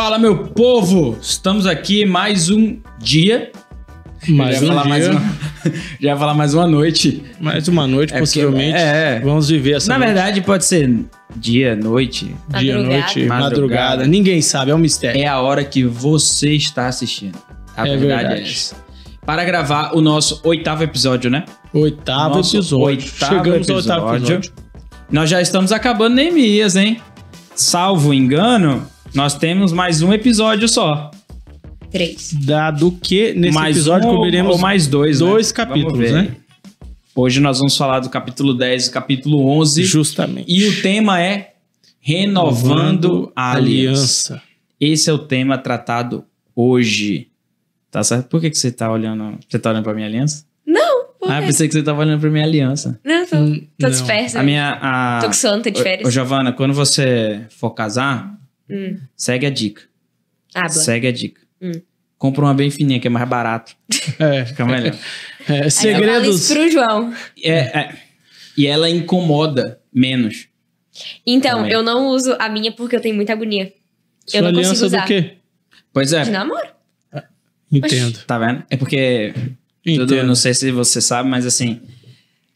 Fala, meu povo! Estamos aqui mais um dia. Já ia falar mais uma noite. Mais uma noite, possivelmente. Vamos viver essa noite. Na verdade, pode ser dia, noite. Dia, noite, madrugada. Ninguém sabe, é um mistério. É a hora que você está assistindo. A verdade é essa. Para gravar o nosso 8º episódio, né? Oitavo episódio. Chegamos ao 8º episódio. Nós já estamos acabando Neemias, hein? Salvo engano, nós temos mais um episódio só. 3. Dado que nesse mais episódio cobriremos mais dois capítulos, né? Hoje nós vamos falar do capítulo 10 e capítulo 11. Justamente. E o tema é Renovando a Aliança. Esse é o tema tratado hoje. Tá certo? Por que você tá olhando? Você tá olhando pra minha aliança? Não. Pensei que você tava olhando pra minha aliança. Não, tô dispersa. Tô com sono, tô de férias. Ô, Giovana, quando você for casar, segue a dica. Segue a dica. Compra uma bem fininha, que é mais barato. Fica melhor. Segredos. Eu falo isso pro João. E ela incomoda menos. Então, também. eu não uso a minha porque eu tenho muita agonia. Sua eu não aliança consigo usar. do quê? Pois é. De namoro. Entendo. Tá vendo? É porque... não sei se você sabe, mas assim...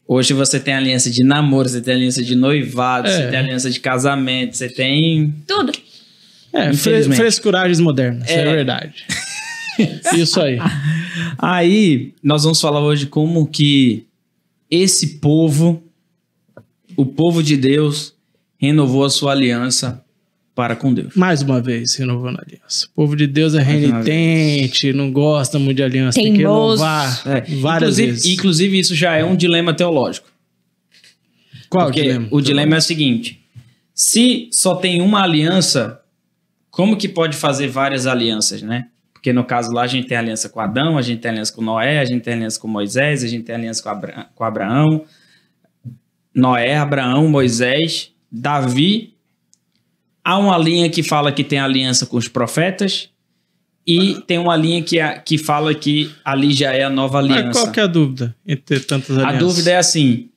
Hoje você tem aliança de namoro, você tem aliança de noivado, você tem aliança de casamento, você tem... Tudo. Frescuragens modernas, é verdade. Isso aí. Aí, nós vamos falar hoje como que esse povo, o povo de Deus, renovou a sua aliança para com Deus. Mais uma vez, renovando a aliança. O povo de Deus é renitente, não gosta muito de aliança, tem que renovar várias vezes. Inclusive, isso já é um dilema teológico. Qual o dilema? O dilema é o seguinte: se só tem uma aliança, como que pode fazer várias alianças, né? Porque no caso lá a gente tem aliança com Adão, a gente tem aliança com Noé, a gente tem aliança com Moisés, a gente tem aliança com Abraão, Noé, Abraão, Moisés, Davi. Há uma linha que fala que tem aliança com os profetas e tem uma linha que fala que ali já é a nova aliança. Mas qual que é a dúvida entre tantas alianças? A dúvida é assim,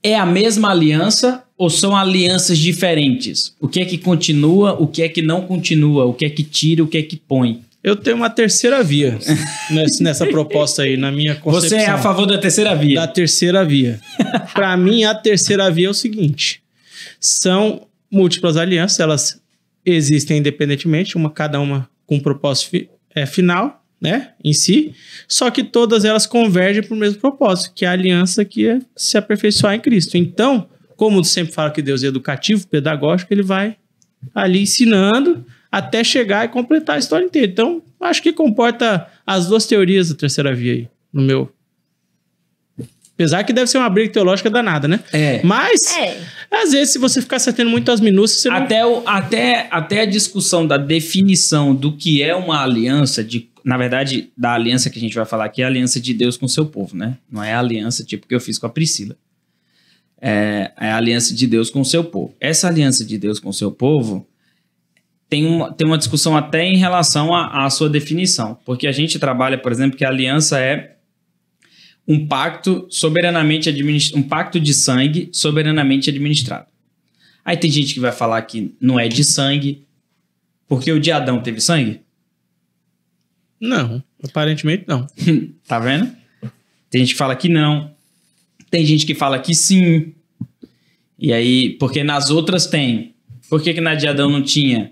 é a mesma aliança ou são alianças diferentes? O que é que continua, o que é que não continua, o que é que tira, o que é que põe? Eu tenho uma terceira via nessa proposta aí, na minha concepção. Você é a favor da terceira via? Da terceira via. Para mim, a terceira via é o seguinte, são múltiplas alianças, elas existem independentemente, cada uma com um propósito final, né, em si, só que todas elas convergem para o mesmo propósito, que é a aliança que é se aperfeiçoar em Cristo. Então, como sempre fala que Deus é educativo, pedagógico, ele vai ali ensinando até chegar e completar a história inteira. Então, acho que comporta as duas teorias da terceira via aí, no meu... Apesar que deve ser uma briga teológica danada, né? Mas, às vezes, se você ficar acertando muito as minúcias... Você até a discussão da definição do que é uma aliança, na verdade, da aliança que a gente vai falar aqui, é a aliança de Deus com o seu povo, né? Não é a aliança tipo que eu fiz com a Priscila. É a aliança de Deus com o seu povo. Essa aliança de Deus com o seu povo tem uma discussão até em relação à sua definição. Porque a gente trabalha, por exemplo, que a aliança é um pacto soberanamente administrado, um pacto de sangue soberanamente administrado. Aí tem gente que vai falar que não é de sangue, porque o de Adão teve sangue? Não, aparentemente não. Tá vendo? Tem gente que fala que não. Tem gente que fala que sim. E aí, porque nas outras tem. Por que na de Adão não tinha?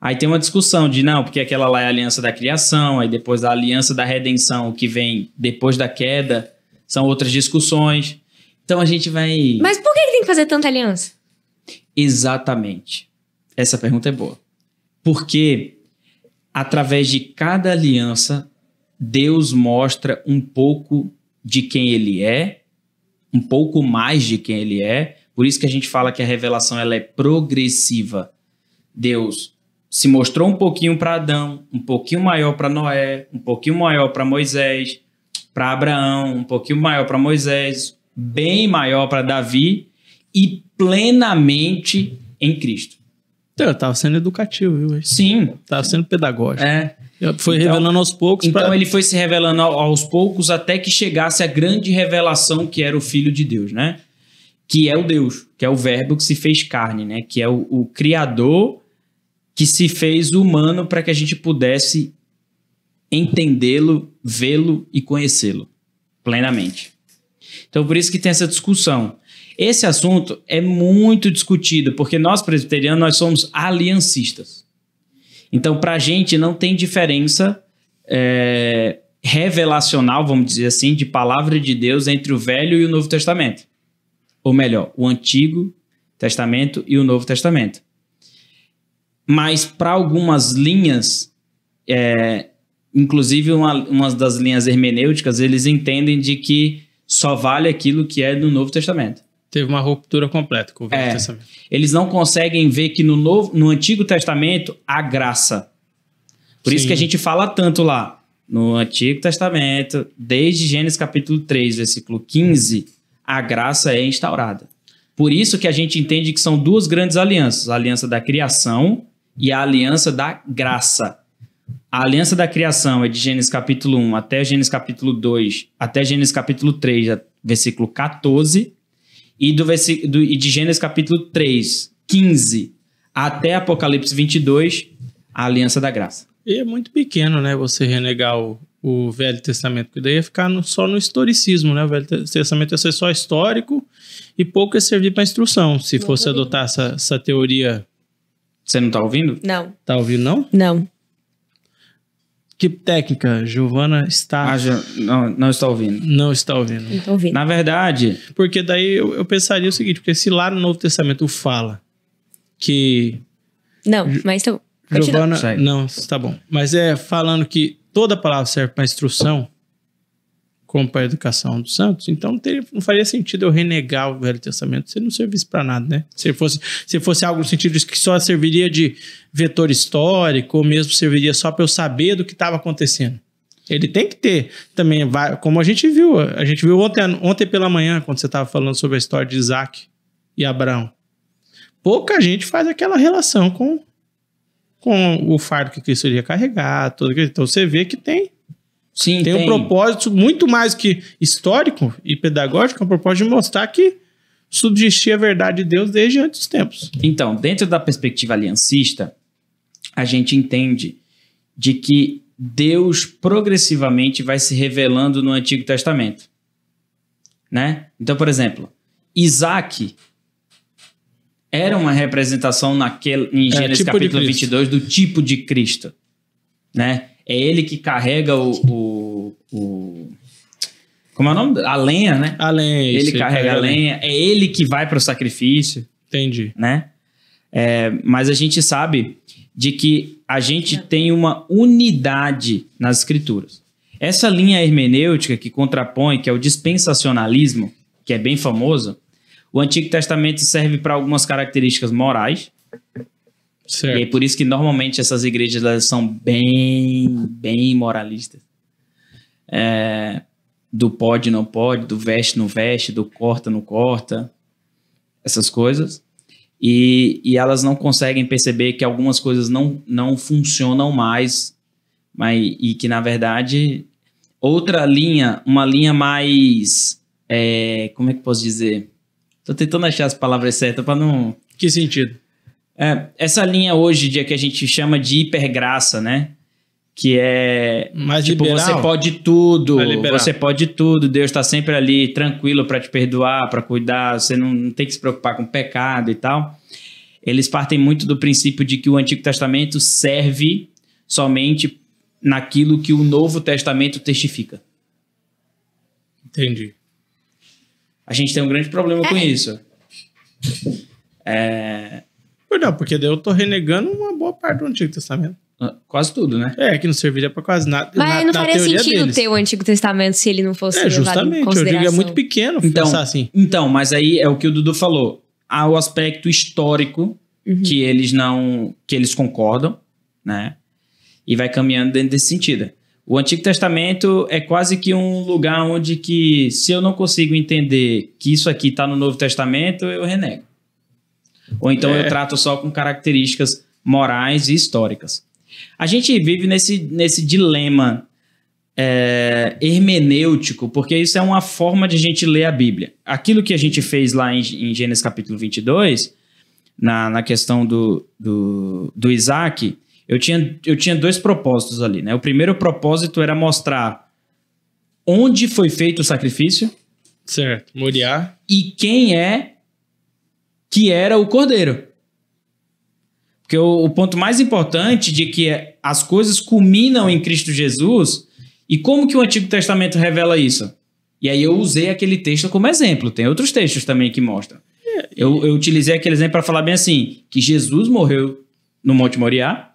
Aí tem uma discussão de não, porque aquela lá é a aliança da criação, aí depois a aliança da redenção, que vem depois da queda, são outras discussões. Então a gente vai... Mas por que tem que fazer tanta aliança? Exatamente. Essa pergunta é boa. Porque através de cada aliança, Deus mostra um pouco de quem ele é, um pouco mais de quem ele é. Por isso que a gente fala que a revelação ela é progressiva. Deus se mostrou um pouquinho para Adão, um pouquinho maior para Noé, um pouquinho maior para Moisés, para Abraão, um pouquinho maior para Moisés, bem maior para Davi e plenamente em Cristo. Então, eu estava sendo educativo, viu? Sim. Estava sendo pedagógico. Foi revelando aos poucos. Então ele foi se revelando aos poucos até que chegasse a grande revelação que era o Filho de Deus, né? Que é o Deus, que é o Verbo que se fez carne, né? Que é o Criador que se fez humano para que a gente pudesse entendê-lo, vê-lo e conhecê-lo plenamente. Então, por isso que tem essa discussão. Esse assunto é muito discutido, porque nós, presbiterianos, nós somos aliancistas. Então, para a gente, não tem diferença revelacional, vamos dizer assim, de palavra de Deus entre o Velho e o Novo Testamento. Ou melhor, o Antigo Testamento e o Novo Testamento. Mas, para algumas linhas, inclusive uma das linhas hermenêuticas, eles entendem de que só vale aquilo que é do Novo Testamento. Teve uma ruptura completa com o Velho Testamento. Eles não conseguem ver que no Antigo Testamento há graça. Por isso que a gente fala tanto lá. No Antigo Testamento, desde Gênesis capítulo 3, versículo 15, a graça é instaurada. Por isso que a gente entende que são duas grandes alianças. A aliança da criação e a aliança da graça. A aliança da criação é de Gênesis capítulo 1 até Gênesis capítulo 2, até Gênesis capítulo 3, versículo 14, e de Gênesis capítulo 3, 15, até Apocalipse 22, a aliança da graça. E é muito pequeno, né, você renegar o Velho Testamento, porque daí ia ficar só no historicismo, né? O Velho Testamento ia ser só histórico e pouco ia servir para instrução, se fosse adotar essa teoria. Você não tá ouvindo? Não. Tá ouvindo, não? Não. Que técnica, Giovana, está... Não está ouvindo. Não está ouvindo. Não tô ouvindo. Na verdade... Porque daí eu pensaria o seguinte, porque se lá no Novo Testamento fala que... Não, mas tô... Giovana, Segue. não, tá bom. Mas falando que toda palavra serve para instrução, como para a educação dos santos, então não faria sentido eu renegar o Velho Testamento se não servisse para nada, né? Se fosse algo no sentido de que só serviria de vetor histórico, ou mesmo serviria só para eu saber do que estava acontecendo. Ele tem que ter também, como a gente viu ontem pela manhã, quando você estava falando sobre a história de Isaac e Abraão. Pouca gente faz aquela relação com o fardo que Cristo iria carregar, tudo aquilo. Então você vê que tem um propósito muito mais que histórico e pedagógico, é um propósito de mostrar que subsistia a verdade de Deus desde antes dos tempos. Então, dentro da perspectiva aliancista, a gente entende de que Deus progressivamente vai se revelando no Antigo Testamento, né? Então, por exemplo, Isaac era uma representação em Gênesis tipo capítulo 22 do tipo de Cristo, né? É ele que carrega como é o nome? A lenha, né? A lenha, ele carrega a lenha. É ele que vai para o sacrifício. Entendi. Né? Mas a gente sabe de que a gente tem uma unidade nas escrituras. Essa linha hermenêutica que contrapõe, que é o dispensacionalismo, que é bem famoso, o Antigo Testamento serve para algumas características morais. Certo. E é por isso que normalmente essas igrejas elas são bem moralistas. Do pode, não pode, do veste, não veste, do corta, não corta. Essas coisas. E elas não conseguem perceber que algumas coisas não funcionam mais. E que, na verdade, outra linha, uma linha mais... como é que eu posso dizer? Tô tentando achar as palavras certas para não... Que sentido? Essa linha hoje em dia que a gente chama de hipergraça, né? Que é... Mais tipo, liberal? você pode tudo. liberal. Você pode tudo. Deus está sempre ali, tranquilo para te perdoar, para cuidar. Você não tem que se preocupar com pecado e tal. Eles partem muito do princípio de que o Antigo Testamento serve somente naquilo que o Novo Testamento testifica. Entendi. A gente tem um grande problema com isso. Não, porque daí eu tô renegando uma boa parte do Antigo Testamento. Quase tudo, né? Que não serviria pra quase nada. Mas não faria sentido deles. ter o Antigo Testamento se ele não fosse levado em justamente. Eu consideração. digo, é muito pequeno pensar assim. Então, mas aí é o que o Dudu falou. Há o aspecto histórico que eles concordam, né? E vai caminhando dentro desse sentido. O Antigo Testamento é quase que um lugar onde que, se eu não consigo entender que isso aqui está no Novo Testamento, eu renego. Ou então eu trato só com características morais e históricas. A gente vive nesse dilema hermenêutico, porque isso é uma forma de a gente ler a Bíblia. Aquilo que a gente fez lá em Gênesis capítulo 22 na questão do Isaac, eu tinha dois propósitos ali, né? O primeiro propósito era mostrar onde foi feito o sacrifício. Certo. Moriá. E quem é que era o cordeiro. Porque o ponto mais importante de que as coisas culminam em Cristo Jesus, e como que o Antigo Testamento revela isso? E aí eu usei aquele texto como exemplo. Tem outros textos também que mostram. Eu utilizei aquele exemplo para falar bem assim, que Jesus morreu no Monte Moriá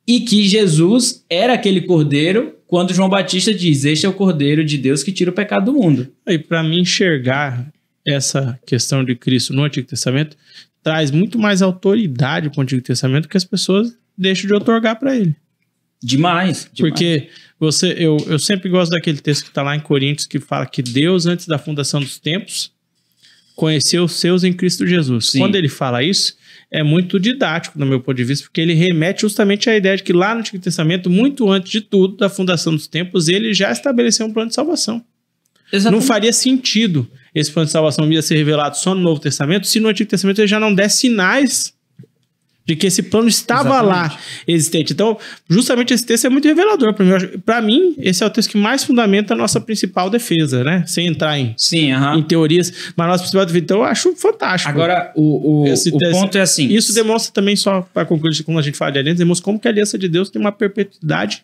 e que Jesus era aquele cordeiro quando João Batista diz, este é o cordeiro de Deus que tira o pecado do mundo. E para mim enxergar essa questão de Cristo no Antigo Testamento traz muito mais autoridade para o Antigo Testamento que as pessoas deixam de otorgar para ele. Demais. Porque eu sempre gosto daquele texto que está lá em Coríntios que fala que Deus, antes da fundação dos tempos, conheceu os seus em Cristo Jesus. Sim. Quando ele fala isso, é muito didático, no meu ponto de vista, porque ele remete justamente à ideia de que lá no Antigo Testamento, muito antes de tudo, da fundação dos tempos, ele já estabeleceu um plano de salvação. Exatamente. Não faria sentido esse plano de salvação ia ser revelado só no Novo Testamento, se no Antigo Testamento ele já não der sinais de que esse plano estava lá existente. Então, justamente esse texto é muito revelador para mim. Para mim, esse é o texto que mais fundamenta a nossa principal defesa, né? Sem entrar em teorias, mas a nossa principal defesa. Então, eu acho fantástico. Agora, o ponto é assim... Isso demonstra também, só para concluir, quando a gente fala de aliança, demonstra como que a aliança de Deus tem uma perpetuidade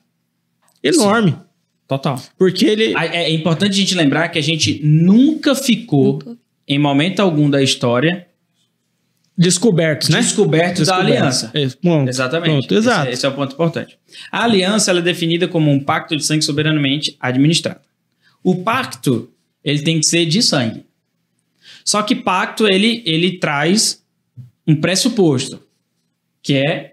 enorme. Sim. Total. Porque ele... É importante a gente lembrar que a gente nunca ficou, em momento algum da história... Descobertos, né? Descobertos da aliança. Ponto. Exatamente. Ponto, exato. Esse é o ponto importante. A aliança ela é definida como um pacto de sangue soberanamente administrado. O pacto, ele tem que ser de sangue. Só que pacto, ele traz um pressuposto, que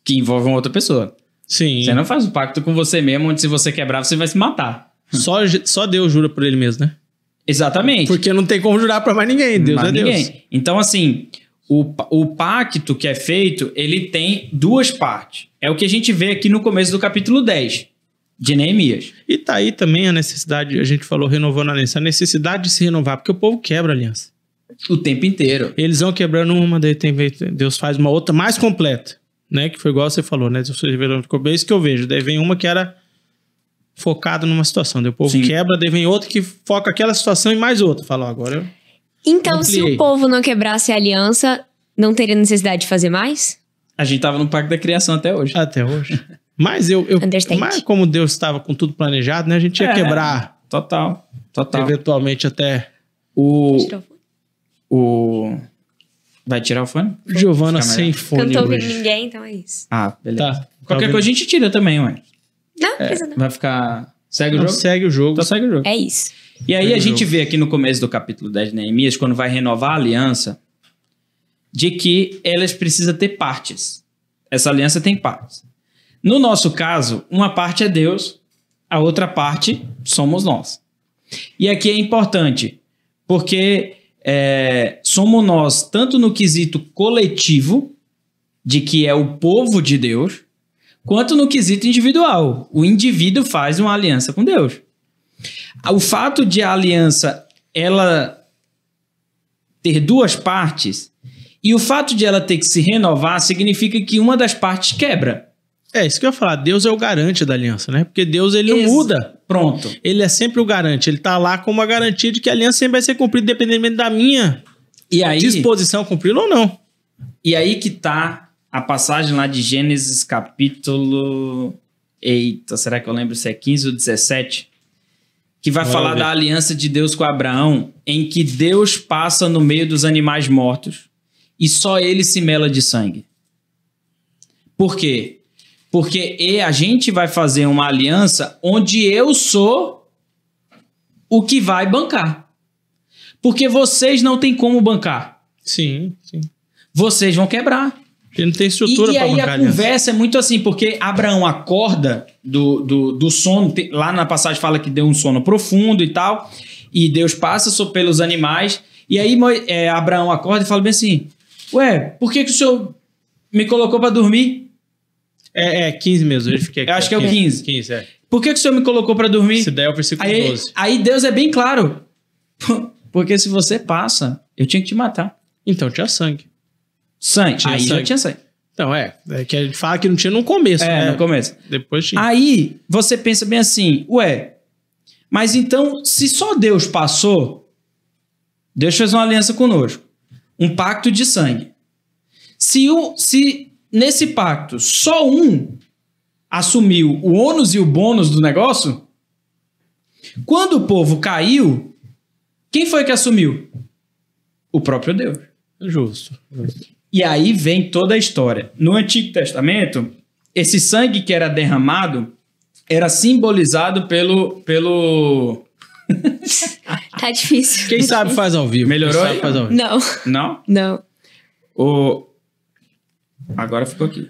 envolve uma outra pessoa. Sim. Você não faz um pacto com você mesmo, onde se você quebrar, você vai se matar. Só Deus jura por ele mesmo, né? Exatamente. Porque não tem como jurar pra mais ninguém. Deus é Deus. Então, assim... O pacto que é feito, ele tem duas partes. É o que a gente vê aqui no começo do capítulo 10, de Neemias. E tá aí também a necessidade, a gente falou renovando a aliança, a necessidade de se renovar, porque o povo quebra a aliança. O tempo inteiro. Eles vão quebrando uma, daí Deus faz uma outra mais completa, né? Que foi igual você falou, né? Deus revelou, é isso que eu vejo. Daí vem uma que era focada numa situação, daí o povo quebra, daí vem outra que foca aquela situação e mais outra. Fala, agora eu... Então, se o povo não quebrasse a aliança, não teria necessidade de fazer mais? A gente tava no pacto da criação até hoje. Até hoje. Mas mas como Deus estava com tudo planejado, né? A gente ia quebrar. Total. Eventualmente até Vai tirar o fone? Giovana sem fone. Eu não tô ouvindo ninguém, então é isso. Ah, beleza. Tá. Qualquer coisa a gente tira também, ué. Não, precisa não. Vai ficar... Segue o jogo? Segue o jogo. Então segue o jogo. É isso. E aí a gente vê aqui no começo do capítulo 10 de Neemias, quando vai renovar a aliança, de que elas precisam ter partes. Essa aliança tem partes. No nosso caso, uma parte é Deus, a outra parte somos nós. E aqui é importante, porque somos nós, tanto no quesito coletivo, de que é o povo de Deus, quanto no quesito individual. O indivíduo faz uma aliança com Deus. O fato de a aliança ela ter duas partes e o fato de ela ter que se renovar significa que uma das partes quebra. É isso que eu ia falar. Deus é o garante da aliança, né? Porque Deus ele não muda. Pronto. Ele é sempre o garante. Ele tá lá com uma garantia de que a aliança sempre vai ser cumprida, independente da minha disposição cumpri-la ou não. E aí que tá a passagem lá de Gênesis capítulo... Eita, será que eu lembro se é 15 ou 17? Que vai falar da aliança de Deus com Abraão, em que Deus passa no meio dos animais mortos e só ele se mela de sangue. Por quê? Porque a gente vai fazer uma aliança onde eu sou o que vai bancar. Porque vocês não têm como bancar. Sim. Vocês vão quebrar. Ele não tem estrutura para bancar. E aí a conversa é muito assim, porque Abraão acorda do sono, lá na passagem fala que deu um sono profundo e tal, e Deus passa pelos animais, e aí Abraão acorda e fala bem assim, por que o senhor me colocou para dormir? 15 mesmo, eu fiquei aqui. Eu acho que é o 15. 15, Por que o senhor me colocou para dormir? Se der é o versículo 12. Aí Deus é bem claro, porque se você passa, eu tinha que te matar. Então tinha sangue. Sangue. Tinha Aí já sangue. tinha sangue. Então, é que a gente fala que não tinha no começo, né? No começo. Depois tinha. Aí você pensa bem assim, mas então, se só Deus passou, Deus fez uma aliança conosco, um pacto de sangue. Se nesse pacto só um assumiu o ônus e o bônus do negócio, quando o povo caiu, quem foi que assumiu? O próprio Deus. Justo. E aí vem toda a história. No Antigo Testamento, esse sangue que era derramado era simbolizado pelo... Tá difícil. Quem sabe faz ao vivo. Melhorou Quem sabe aí? faz ao vivo. Não. Não? Não. Agora ficou aqui.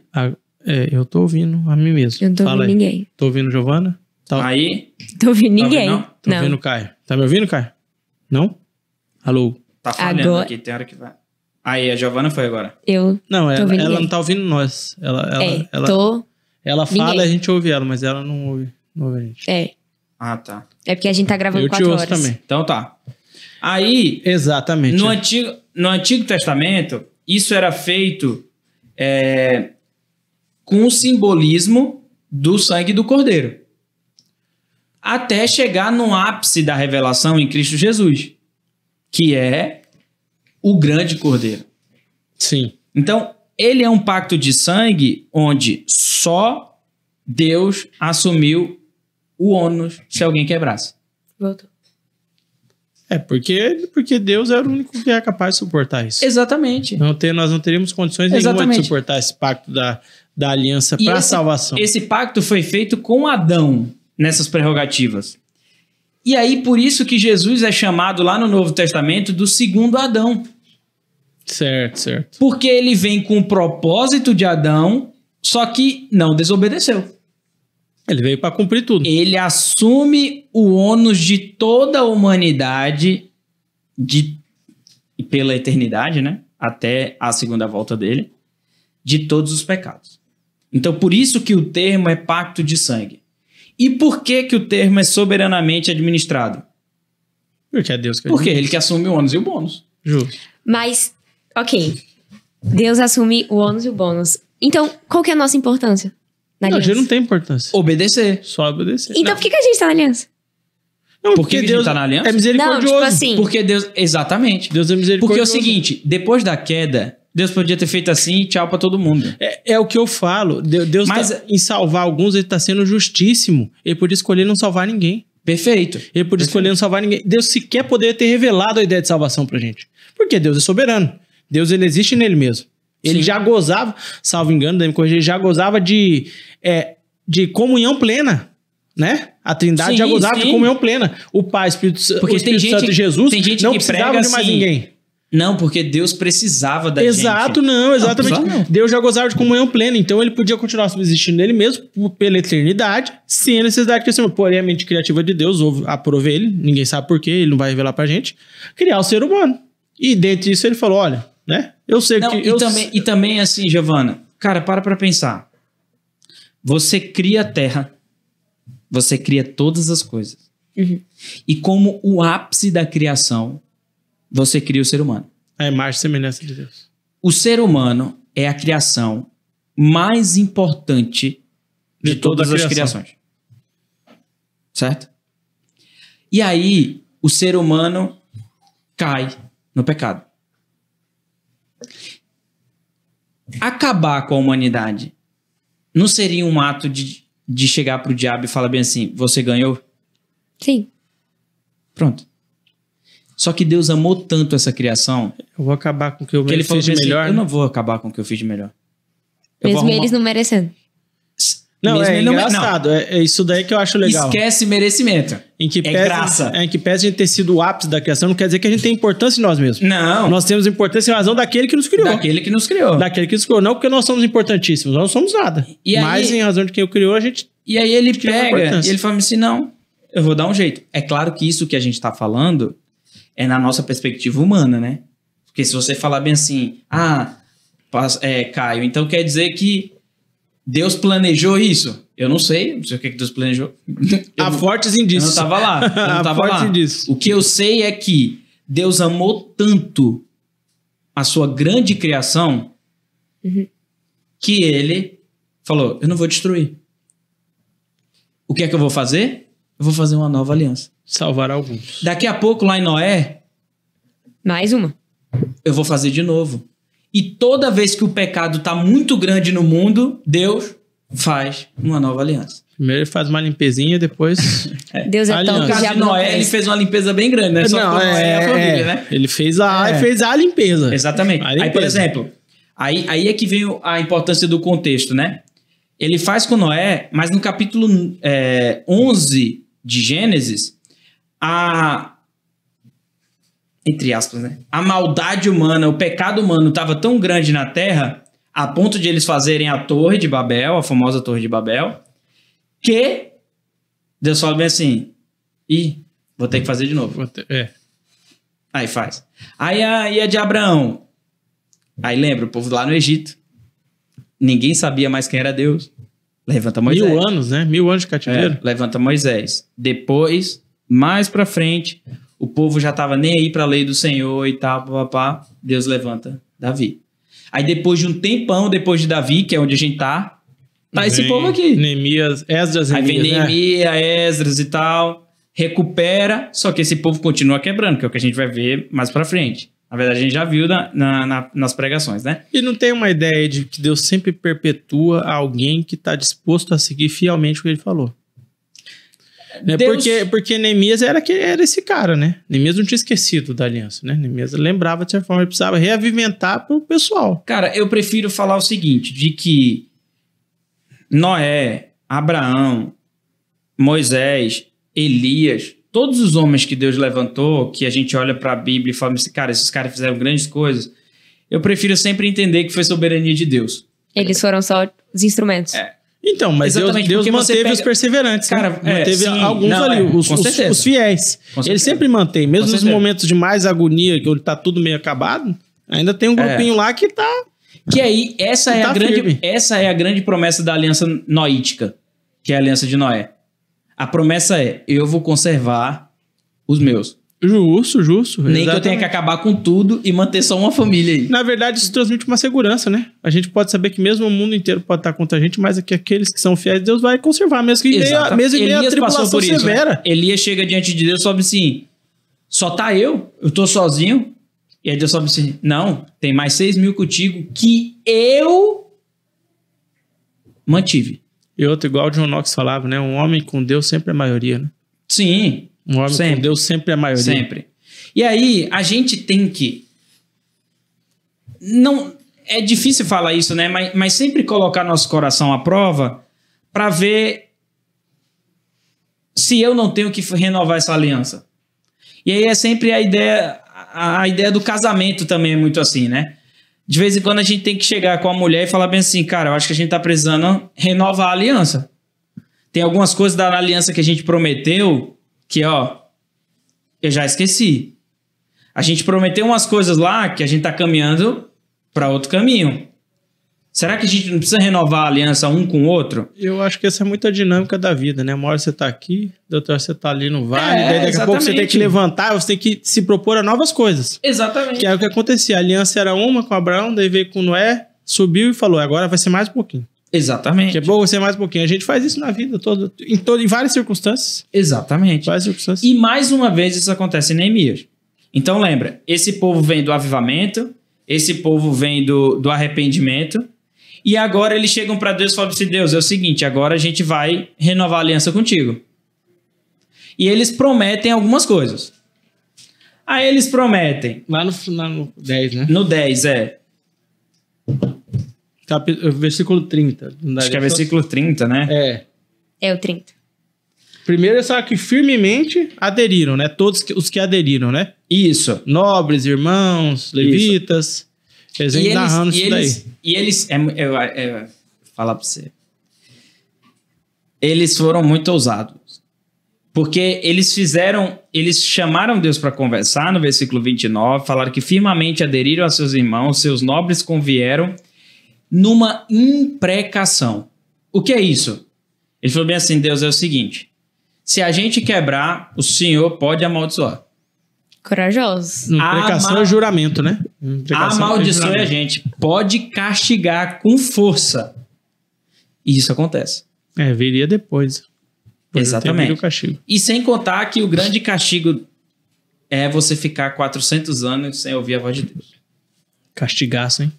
Eu tô ouvindo a mim mesmo. Eu não tô Fala ouvindo aí. ninguém. Tô ouvindo Giovana? Aí, Tô ouvindo ninguém. ouvindo, Tô ouvindo o Caio. Tá me ouvindo, Caio? Não? Alô? tá falhando Agora- aqui, tem hora que vai. Aí, a Giovana foi agora. Eu Não, Tô ouvindo ela ninguém. não tá ouvindo nós. tô... Ela fala Ninguém. e a gente ouve ela, mas ela não ouve a gente. Ah, tá. É porque a gente tá gravando Eu te 4 ouço horas. também. Então tá. Aí, Exatamente. no Antigo Testamento, isso era feito com o simbolismo do sangue do Cordeiro. Até chegar no ápice da revelação em Cristo Jesus, que é o grande Cordeiro. Sim. Então, ele é um pacto de sangue onde só Deus assumiu o ônus se alguém quebrasse. Voltou. Porque Deus era o único que é capaz de suportar isso. Exatamente. Nós não teríamos condições nenhuma de Exatamente. suportar esse pacto da aliança E para a esse- salvação. Esse pacto foi feito com Adão nessas prerrogativas. E aí, por isso que Jesus é chamado lá no Novo Testamento do segundo Adão. Certo. Porque ele vem com o propósito de Adão, só que não desobedeceu. Ele veio para cumprir tudo. Ele assume o ônus de toda a humanidade e pela eternidade, né? Até a segunda volta dele, de todos os pecados. Então, por isso que o termo é pacto de sangue. E por que o termo é soberanamente administrado? Porque é Deus que Porque ele que assume o ônus e o bônus. Justo. Mas, ok. Deus assume o ônus e o bônus. Então, qual que é a nossa importância na Não, a aliança? gente não tem importância. Obedecer. Só obedecer. Então, por que a gente tá na aliança? Não, Por que a gente tá na aliança? é misericordioso. Não, tipo assim... Porque Deus... Exatamente. Deus é Porque é misericordioso. o seguinte, depois da queda, Deus podia ter feito assim e tchau pra todo mundo. É o que eu falo. Deus Mas- em salvar alguns, ele tá sendo justíssimo. Ele podia escolher não salvar ninguém. Perfeito. Ele podia escolher não salvar ninguém. Deus sequer poderia ter revelado a ideia de salvação pra gente. Porque Deus é soberano. Deus, ele existe nele mesmo. Ele Sim. já gozava, salvo engano, deve me corrigir, já gozava de comunhão plena, né? A Trindade Sim, já gozava de sim. comunhão plena. O Pai, Espírito, Porque o Espírito tem Santo gente- e Jesus tem gente não que precisavam prega de mais assim, ninguém. Não, porque Deus precisava da gente. Exato, não, exatamente. precisava não. Deus já gozava de comunhão plena, então ele podia continuar subsistindo nele mesmo pela eternidade, sem a necessidade que esse porém a mente criativa de Deus aprove ele, ninguém sabe por quê, ele não vai revelar pra gente, criar o ser humano. E dentro disso ele falou, olha, né? Eu sei Não, que... e também assim, Giovana, cara, para pensar. Você cria a terra, você cria todas as coisas. Uhum. E como o ápice da criação, você cria o ser humano. A imagem e semelhança de Deus. O ser humano é a criação mais importante de toda a todas as criação. criações. Certo? E aí, o ser humano cai no pecado. Acabar com a humanidade não seria um ato de chegar pro diabo e falar bem assim, você ganhou? Sim. Pronto. Só que Deus amou tanto essa criação Eu vou acabar com o que eu que ele falou fiz de bem assim, melhor. eu né? não vou acabar com o que eu fiz de melhor. Eu vou Mesmo arrumar- eles não merecendo. Não, Mesmo é ele não- engraçado. É isso daí que eu acho legal. Esquece merecimento. Em que É pese, graça. Em que pese a gente ter sido o ápice da criação, não quer dizer que a gente tem importância em nós mesmos. Não, Nós temos importância em razão daquele que nos criou. daquele que nos criou. Daquele que nos criou. Não porque nós somos importantíssimos, nós não somos nada. E aí- Mas em razão de quem o criou, a gente... E aí ele Tira a pega importância. e ele fala assim, não, eu vou dar um jeito. É claro que isso que a gente tá falando é na nossa perspectiva humana, né? Porque se você falar bem assim, Caio, então quer dizer que Deus planejou isso? Eu não sei o que Deus planejou. Há fortes Eu indícios. não tava lá. Eu não Há tava fortes lá. indícios. O que eu sei é que Deus amou tanto a sua grande criação que ele falou, eu não vou destruir. O que é que eu vou fazer? Eu vou fazer uma nova aliança. Salvar alguns. Daqui a pouco, lá em Noé, Mais uma. eu vou fazer de novo. E toda vez que o pecado está muito grande no mundo, Deus faz uma nova aliança. Primeiro ele faz uma limpezinha, depois... Deus é tão Aliança. No que caso já de Noé, ele fez uma limpeza bem grande, né? Só ficou Noé e a família, né? Ele fez a limpeza. Exatamente. A limpeza. Aí, por exemplo, aí é que vem a importância do contexto, né? Ele faz com Noé, mas no capítulo 11 de Gênesis, entre aspas, né? A maldade humana, o pecado humano estava tão grande na Terra, a ponto de eles fazerem a Torre de Babel, a famosa Torre de Babel, que Deus fala bem assim, vou ter que fazer de novo. Aí faz. Aí a de Abraão. Aí lembra, o povo lá no Egito. Ninguém sabia mais quem era Deus. Levanta Moisés. 1000 anos, né? 1000 anos de cativeiro. Levanta Moisés. Depois, mais pra frente, o povo já tava nem aí pra lei do Senhor e tal, papapá. Deus levanta Davi. Aí depois de um tempão, depois de Davi, que é onde a gente tá esse povo aqui. Neemias, Esdras, Aí vem Neemias, Neemias, Esdras e tal, recupera, só que esse povo continua quebrando, que é o que a gente vai ver mais pra frente. Na verdade, a gente já viu nas pregações, né? E não tem uma ideia de que Deus sempre perpetua alguém que está disposto a seguir fielmente o que ele falou. Deus... Porque Neemias era esse cara, né? Neemias não tinha esquecido da aliança, né? Neemias lembrava de certa forma, ele precisava reavimentar pro pessoal. Cara, eu prefiro falar o seguinte, de que Noé, Abraão, Moisés, Elias, todos os homens que Deus levantou, que a gente olha para a Bíblia e fala assim, cara, esses caras fizeram grandes coisas, eu prefiro sempre entender que foi soberania de Deus. Eles foram só os instrumentos. Então, mas Deus manteve os perseverantes. Cara, manteve sim, alguns ali, os fiéis. Ele sempre mantém, mesmo nos momentos de mais agonia, que tá tudo meio acabado, ainda tem um grupinho lá que tá... Que aí, essa é a grande promessa da aliança noítica, que é a aliança de Noé. A promessa é, eu vou conservar os meus. Justo. Nem exatamente. que eu tenha que acabar com tudo e manter só uma família aí. Na verdade, isso transmite uma segurança, né? A gente pode saber que mesmo o mundo inteiro pode estar contra a gente, mas que aqueles que são fiéis, Deus vai conservar, mesmo que mesmo em meio a tribulação por isso, severa. Né? Elias chega diante de Deus e fala assim, só tá eu tô sozinho. E aí Deus fala assim, não, tem mais 6.000 contigo que eu mantive. E outro, igual o John Knox falava, né? Um homem com Deus sempre é a maioria, né? Sim. Um homem com Deus sempre é a maioria. Sempre. E aí, a gente tem que... Não, é difícil falar isso, né? Mas sempre colocar nosso coração à prova para ver se eu não tenho que renovar essa aliança. E aí é sempre a ideia do casamento também é muito assim, né? De vez em quando a gente tem que chegar com a mulher e falar bem assim, cara, eu acho que a gente tá precisando renovar a aliança. Tem algumas coisas da aliança que a gente prometeu que, eu já esqueci. A gente prometeu umas coisas lá que a gente tá caminhando para outro caminho. Será que a gente não precisa renovar a aliança um com o outro? Eu acho que essa é muito a dinâmica da vida, né? Uma hora você tá aqui, outra hora você tá ali no vale, daí daqui a pouco você tem que levantar, você tem que se propor a novas coisas. Exatamente. Que é o que acontecia. A aliança era uma com Abraão, daí veio com Noé, subiu e falou, agora vai ser mais um pouquinho. Exatamente. Daqui a pouco vai ser mais um pouquinho. A gente faz isso na vida toda, em várias circunstâncias. Exatamente. Várias circunstâncias. E mais uma vez isso acontece em Neemias. Então lembra, esse povo vem do avivamento, esse povo vem do arrependimento, e agora eles chegam para Deus e falam assim, Deus, é o seguinte, agora a gente vai renovar a aliança contigo. E eles prometem algumas coisas. Aí eles prometem... Lá no 10, né? No 10, Versículo 30. Acho que é versículo 30, né? É o 30. Primeiro, só que firmemente aderiram, né? Todos os que aderiram, né? Isso. Nobres, irmãos, levitas... Eles vêm narrando isso daí. E eles... falar pra você. Eles foram muito ousados. Porque eles chamaram Deus para conversar no versículo 29, falaram que firmemente aderiram a seus irmãos, seus nobres convieram numa imprecação. O que é isso? Ele falou bem assim, Deus, é o seguinte, se a gente quebrar, o Senhor pode amaldiçoar. Corajosos. Imprecação é juramento, né? Imprecação Amaldiçoe juramento. a gente. Pode castigar com força. E isso acontece. Viria depois. Exatamente. O castigo. E sem contar que o grande castigo é você ficar 400 anos sem ouvir a voz de Deus. Castigaço, hein?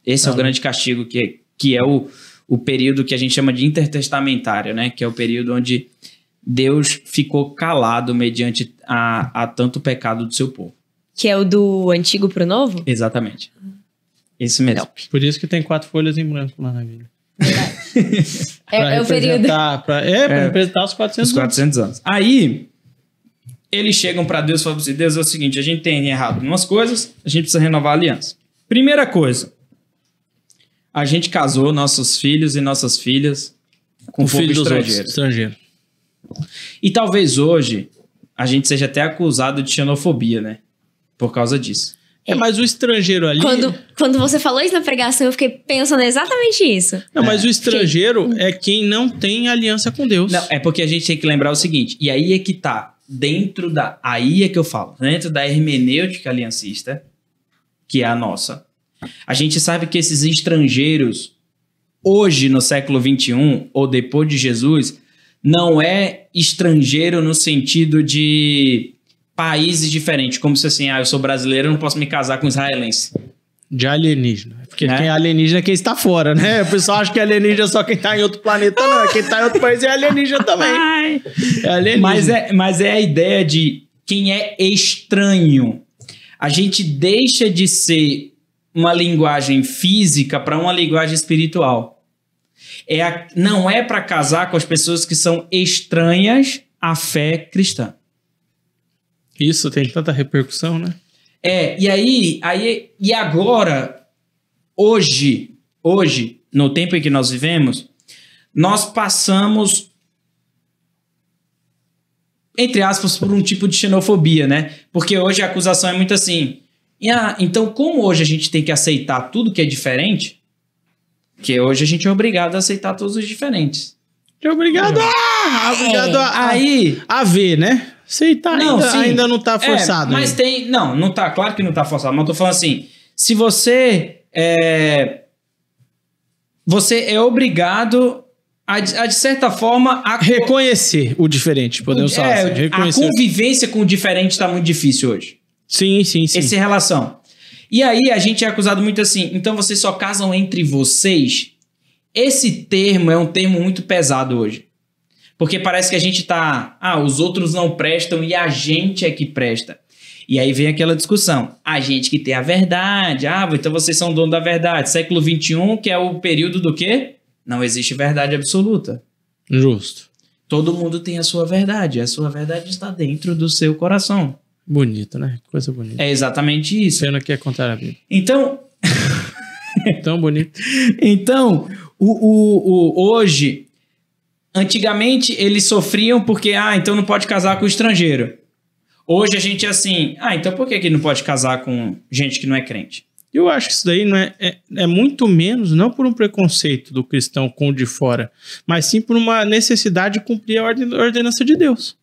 Esse é o grande castigo, que é o período que a gente chama de intertestamentário, né? Que é o período onde Deus ficou calado mediante a tanto pecado do seu povo. Que é o do antigo pro novo? Exatamente. Esse mesmo. Por isso que tem 4 folhas em branco lá na Bíblia. É o período. Pra representar os 400 Os 400 anos. Aí, eles chegam para Deus e falam assim, Deus, é o seguinte, a gente tem errado em umas coisas, a gente precisa renovar a aliança. Primeira coisa, a gente casou nossos filhos e nossas filhas com o filho dos outros, estrangeiro. estrangeiro. E talvez hoje a gente seja até acusado de xenofobia, né? Por causa disso. Mas o estrangeiro ali... Quando você falou isso na pregação, eu fiquei pensando exatamente isso. Não, mas o estrangeiro é quem não tem aliança com Deus. Não, é porque a gente tem que lembrar o seguinte, e aí é que tá, aí é que eu falo, dentro da hermenêutica aliancista, que é a nossa, a gente sabe que esses estrangeiros, hoje no século XXI, ou depois de Jesus, não é estrangeiro no sentido de países diferentes, como se assim, eu sou brasileiro, eu não posso me casar com israelense. De alienígena. Porque Né? quem é alienígena é quem está fora, né? O pessoal acha que alienígena é só quem está em outro planeta, não. Quem está em outro país é alienígena também. É alienígena. Mas é a ideia de quem é estranho. A gente deixa de ser uma linguagem física para uma linguagem espiritual. Não é para casar com as pessoas que são estranhas à fé cristã. Isso tem tanta repercussão, né? E agora, hoje, no tempo em que nós vivemos, nós passamos, entre aspas, por um tipo de xenofobia, né? Porque hoje a acusação é muito assim, então como hoje a gente tem que aceitar tudo que é diferente, que hoje a gente é obrigado a aceitar todos os diferentes. É obrigado a ver, né? Aceitar ainda não tá forçado. Mas ainda. Não tá, claro que não tá forçado, mas eu tô falando assim, se você é obrigado a de certa forma, reconhecer o diferente, podemos falar assim. A convivência com o diferente está muito difícil hoje. Sim. Essa relação. E aí a gente é acusado muito assim, então vocês só casam entre vocês? Esse termo é um termo muito pesado hoje. Porque parece que a gente tá... os outros não prestam e a gente é que presta. E aí vem aquela discussão. A gente que tem a verdade. Então vocês são dono da verdade. Século XXI, que é o período do quê? Não existe verdade absoluta. Justo. Todo mundo tem a sua verdade. A sua verdade está dentro do seu coração. Bonito, né? Coisa bonita. É exatamente isso. Pena que é contar a Bíblia. Então... Tão bonito. Então, hoje... Antigamente, eles sofriam porque, então não pode casar com estrangeiro. Hoje a gente é assim, então por que não pode casar com gente que não é crente? Eu acho que isso daí não é muito menos, não por um preconceito do cristão com o de fora, mas sim por uma necessidade de cumprir a ordenança de Deus.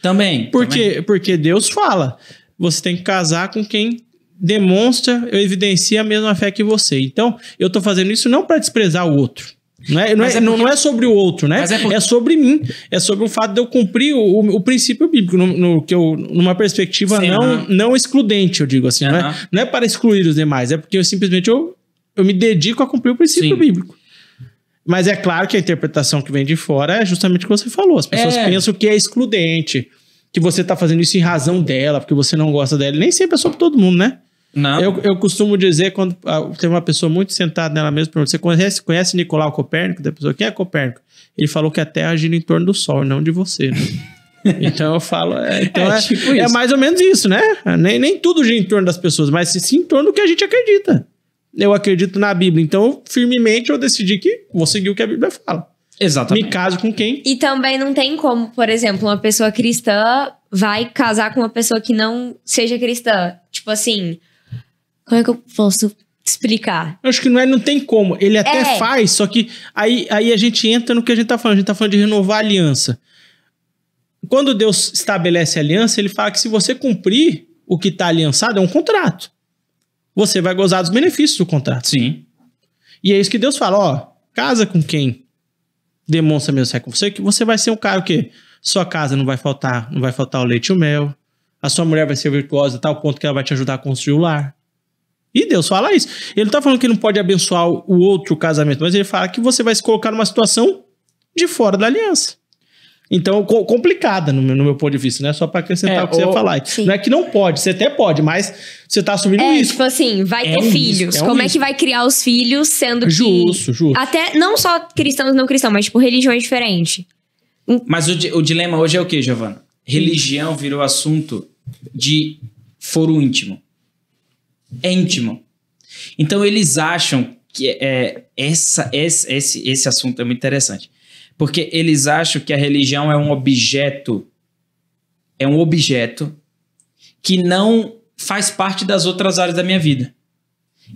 Também. Porque Deus fala, você tem que casar com quem demonstra, evidencia a mesma fé que você. Então, eu tô fazendo isso não para desprezar o outro. Não é sobre o outro, né? É sobre mim. É sobre o fato de eu cumprir o princípio bíblico, numa perspectiva não excludente, eu digo assim. Não é para excluir os demais, é porque eu simplesmente eu me dedico a cumprir o princípio bíblico. Mas é claro que a interpretação que vem de fora é justamente o que você falou. As pessoas pensam que é excludente, que você está fazendo isso em razão dela, porque você não gosta dela. Nem sempre é sobre todo mundo, né? Não. Eu costumo dizer, quando tem uma pessoa muito sentada nela mesma, você conhece Nicolau Copérnico? Da pessoa, quem é Copérnico? Ele falou que a Terra gira em torno do Sol, não de você, né? Então eu falo, tipo é mais ou menos isso, né? Nem tudo gira em torno das pessoas, mas sim em torno do que a gente acredita. Eu acredito na Bíblia, então firmemente eu decidi que vou seguir o que a Bíblia fala. Exatamente. Me caso com quem? E também não tem como, por exemplo, uma pessoa cristã vai casar com uma pessoa que não seja cristã. Tipo assim... Como é que eu posso explicar? Eu acho que não tem como. Ele até faz, só que aí a gente entra no que a gente tá falando. A gente tá falando de renovar a aliança. Quando Deus estabelece a aliança, ele fala que se você cumprir o que está aliançado é um contrato. Você vai gozar dos benefícios do contrato. Sim. E é isso que Deus fala, ó, casa com quem demonstra mesmo fé com você, que você vai ser um cara que sua casa não vai faltar o leite e o mel, a sua mulher vai ser virtuosa a tal ponto que ela vai te ajudar a construir o lar. E Deus fala isso. Ele não tá falando que não pode abençoar o outro casamento, mas ele fala que você vai se colocar numa situação de fora da aliança. Então, complicada no meu ponto de vista, né? Só pra acrescentar o que você ia falar. Sim. Não é que não pode, você até pode, mas você tá assumindo isso. Tipo assim, vai ter filhos. Como é que vai criar os filhos sendo que... Justo. Até, não só cristãos e não cristãos, mas tipo, religiões diferentes. Mas o dilema hoje é o quê, Giovana? Religião virou assunto de foro íntimo. É íntimo. Então, eles acham que esse assunto é muito interessante. Porque eles acham que a religião é um objeto que não faz parte das outras áreas da minha vida.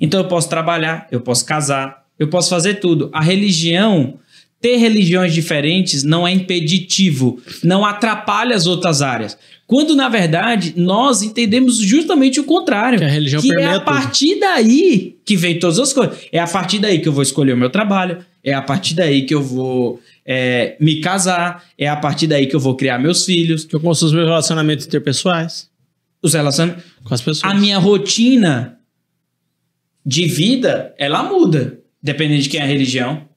Então eu posso trabalhar, eu posso casar, eu posso fazer tudo. Ter religiões diferentes não é impeditivo, não atrapalha as outras áreas. Quando, na verdade, nós entendemos justamente o contrário. Que a religião é a partir daí que vem todas as coisas. É a partir daí que eu vou escolher o meu trabalho, é a partir daí que eu vou me casar, é a partir daí que eu vou criar meus filhos. Que eu construo os meus relacionamentos interpessoais. Os relacionamentos com as pessoas. A minha rotina de vida, ela muda, dependendo de quem é a religião.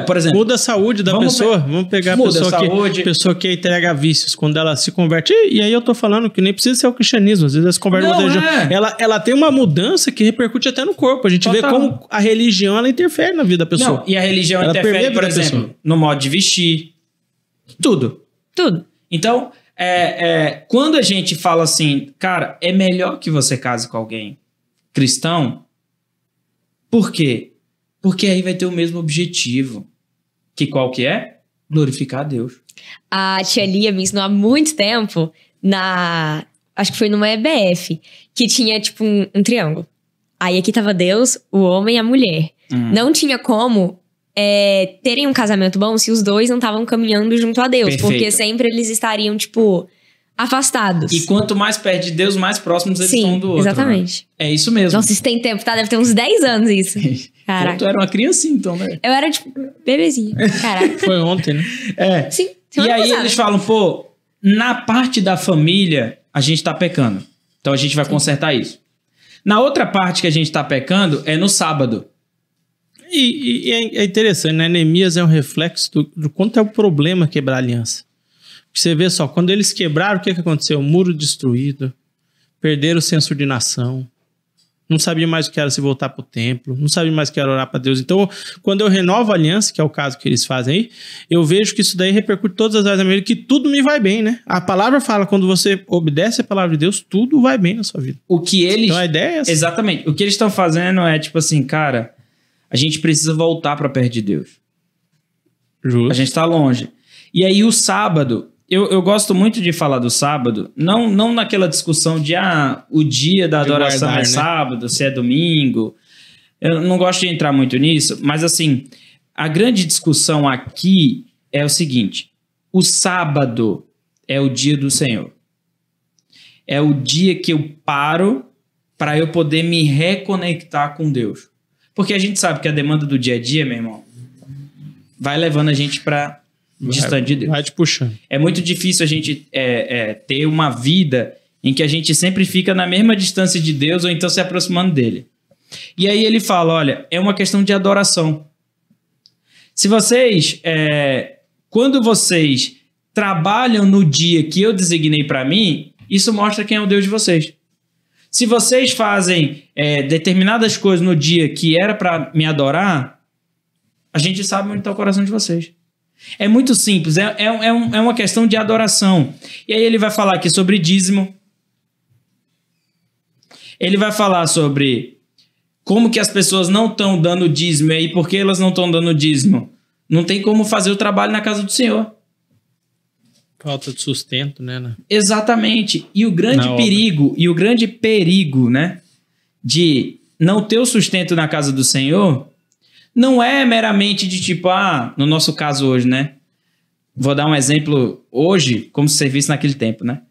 Por exemplo... Muda a saúde da pessoa. Vamos pegar a pessoa que entrega vícios quando ela se converte. E aí eu tô falando que nem precisa ser o cristianismo. Às vezes ela se converte em outra religião. Ela tem uma mudança que repercute até no corpo. A gente vê como a religião ela interfere na vida da pessoa. Não, e a religião ela interfere, por exemplo, no modo de vestir. Tudo. Então, quando a gente fala assim, cara, é melhor que você case com alguém cristão. Por quê? Porque aí vai ter o mesmo objetivo. Qual que é? Glorificar a Deus. A tia Lia me ensinou há muito tempo, acho que foi numa EBF, que tinha tipo um triângulo. Aí aqui tava Deus, o homem e a mulher. Não tinha como terem um casamento bom se os dois não estavam caminhando junto a Deus. Perfeito. Porque sempre eles estariam, tipo, afastados. E quanto mais perto de Deus, mais próximos eles estão um do outro. Exatamente. Né? É isso mesmo. Nossa, isso tem tempo, tá? Deve ter uns 10 anos isso. Caraca. Tu era uma criancinha, então, né? Eu era, tipo, bebezinha. Caraca. Foi ontem, né? Sim. E aí eles falam, na parte da família, a gente tá pecando. Então a gente vai consertar isso. Na outra parte que a gente tá pecando é no sábado. E é interessante, né? Neemias é um reflexo do quanto é o problema quebrar a aliança. Porque você vê só, quando eles quebraram, o que aconteceu? O muro destruído, perderam o senso de nação, não sabia mais o que era se voltar para o templo, não sabia mais o que era orar para Deus. Então, quando eu renovo a aliança, que é o caso que eles fazem aí, eu vejo que isso daí repercute todas as áreas da minha vida, que tudo me vai bem, né? A palavra fala, quando você obedece a palavra de Deus, tudo vai bem na sua vida. Então a ideia é essa. Exatamente. O que eles estão fazendo é tipo assim, cara, a gente precisa voltar para perto de Deus. Justo. A gente está longe. E aí o sábado... Eu gosto muito de falar do sábado, não naquela discussão de o dia da adoração é sábado, se é domingo. Eu não gosto de entrar muito nisso, mas assim, a grande discussão aqui é o seguinte: o sábado é o dia do Senhor. É o dia que eu paro para eu poder me reconectar com Deus. Porque a gente sabe que a demanda do dia a dia, meu irmão, vai levando a gente para... distante de Deus. Vai te puxando. É muito difícil a gente ter uma vida em que a gente sempre fica na mesma distância de Deus ou então se aproximando dele. E aí ele fala, olha, é uma questão de adoração. Se vocês, quando vocês trabalham no dia que eu designei para mim, isso mostra quem é o Deus de vocês. Se vocês fazem determinadas coisas no dia que era para me adorar, a gente sabe onde está o coração de vocês. É muito simples, é uma questão de adoração. E aí ele vai falar aqui sobre dízimo. Ele vai falar sobre como que as pessoas não estão dando dízimo. E aí, por que elas não estão dando dízimo? Não tem como fazer o trabalho na casa do Senhor. Falta de sustento, né? Exatamente. E o grande perigo, né, de não ter o sustento na casa do Senhor... não é meramente de tipo, no nosso caso hoje, né? Vou dar um exemplo hoje, como se servisse naquele tempo, né?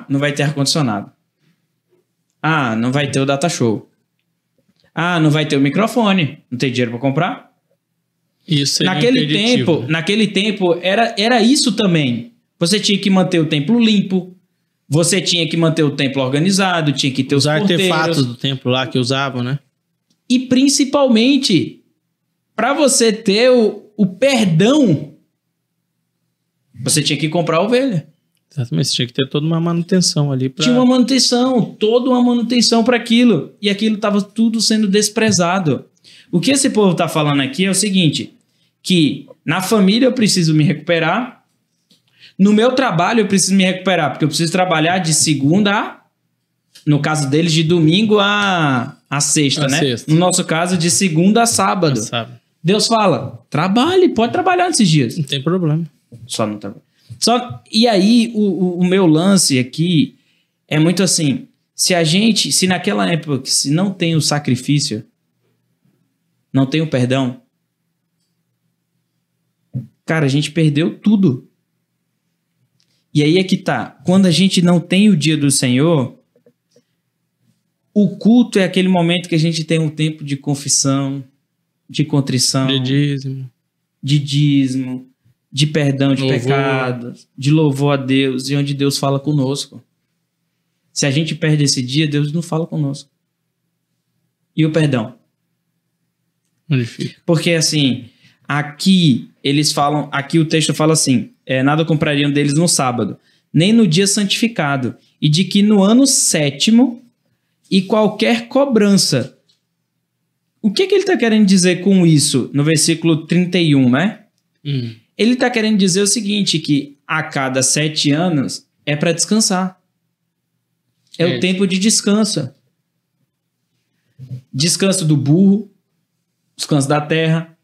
Não vai ter ar-condicionado. Ah, não vai ter o data show. Ah, não vai ter o microfone. Não tem dinheiro para comprar. Isso seria naquele tempo era isso também. Você tinha que manter o templo limpo. Você tinha que manter o templo organizado. Tinha que ter os artefatos do templo lá que usavam, né? E principalmente, para você ter o perdão, você tinha que comprar a ovelha. Exatamente, você tinha que ter toda uma manutenção ali. Tinha uma manutenção, toda uma manutenção para aquilo. E aquilo estava tudo sendo desprezado. O que esse povo está falando aqui é o seguinte, que na família eu preciso me recuperar, no meu trabalho eu preciso me recuperar, porque eu preciso trabalhar de segunda a, no caso deles, de domingo a sexta, né? Sexta. No nosso caso, de segunda a sábado. Deus fala, trabalhe, pode trabalhar nesses dias. Não tem problema. Só não trabalha. E aí, o meu lance aqui é muito assim, se naquela época, se não tem o sacrifício, não tem o perdão, cara, a gente perdeu tudo. E aí é que tá, quando a gente não tem o dia do Senhor, o culto é aquele momento que a gente tem um tempo de confissão, de contrição, de dízimo, de perdão de pecados, de louvor a Deus, e onde Deus fala conosco. Se a gente perde esse dia, Deus não fala conosco. E o perdão? Onde fica? Porque assim, aqui o texto fala assim, nada comprariam deles no sábado, nem no dia santificado, e de que no ano 7º, e qualquer cobrança. O que ele está querendo dizer com isso no versículo 31, né? Ele está querendo dizer o seguinte, que a cada 7 anos é para descansar. É o tempo de descanso. Descanso do burro, descanso da terra.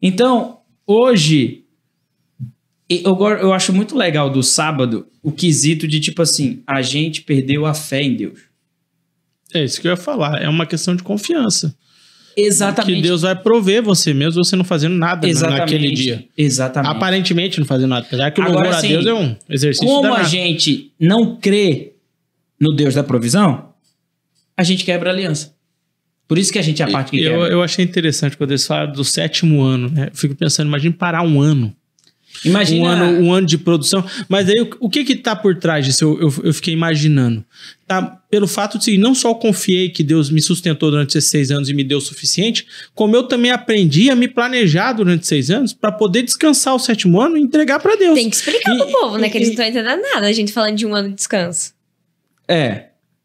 Então, hoje, eu acho muito legal do sábado o quesito de tipo assim, a gente perdeu a fé em Deus. É isso que eu ia falar, é uma questão de confiança. Exatamente. Que Deus vai prover você mesmo, você não fazendo nada naquele dia. Exatamente. Aparentemente não fazendo nada. Apesar que o louvor a Deus é um exercício como danado. A gente não crê no Deus da provisão, a gente quebra a aliança. Por isso que a gente é a parte que quebra. Eu achei interessante quando eles falaram do 7º ano, né? Eu fico pensando, imagina parar um ano. Imagina... Um ano de produção. Mas aí, o que está por trás disso? Eu fiquei imaginando. Tá? Pelo fato de que não só eu confiei que Deus me sustentou durante esses 6 anos e me deu o suficiente, como eu também aprendi a me planejar durante 6 anos para poder descansar o 7º ano e entregar para Deus. Tem que explicar pro povo, né? Que eles não estão entendendo nada. A gente falando de um ano de descanso.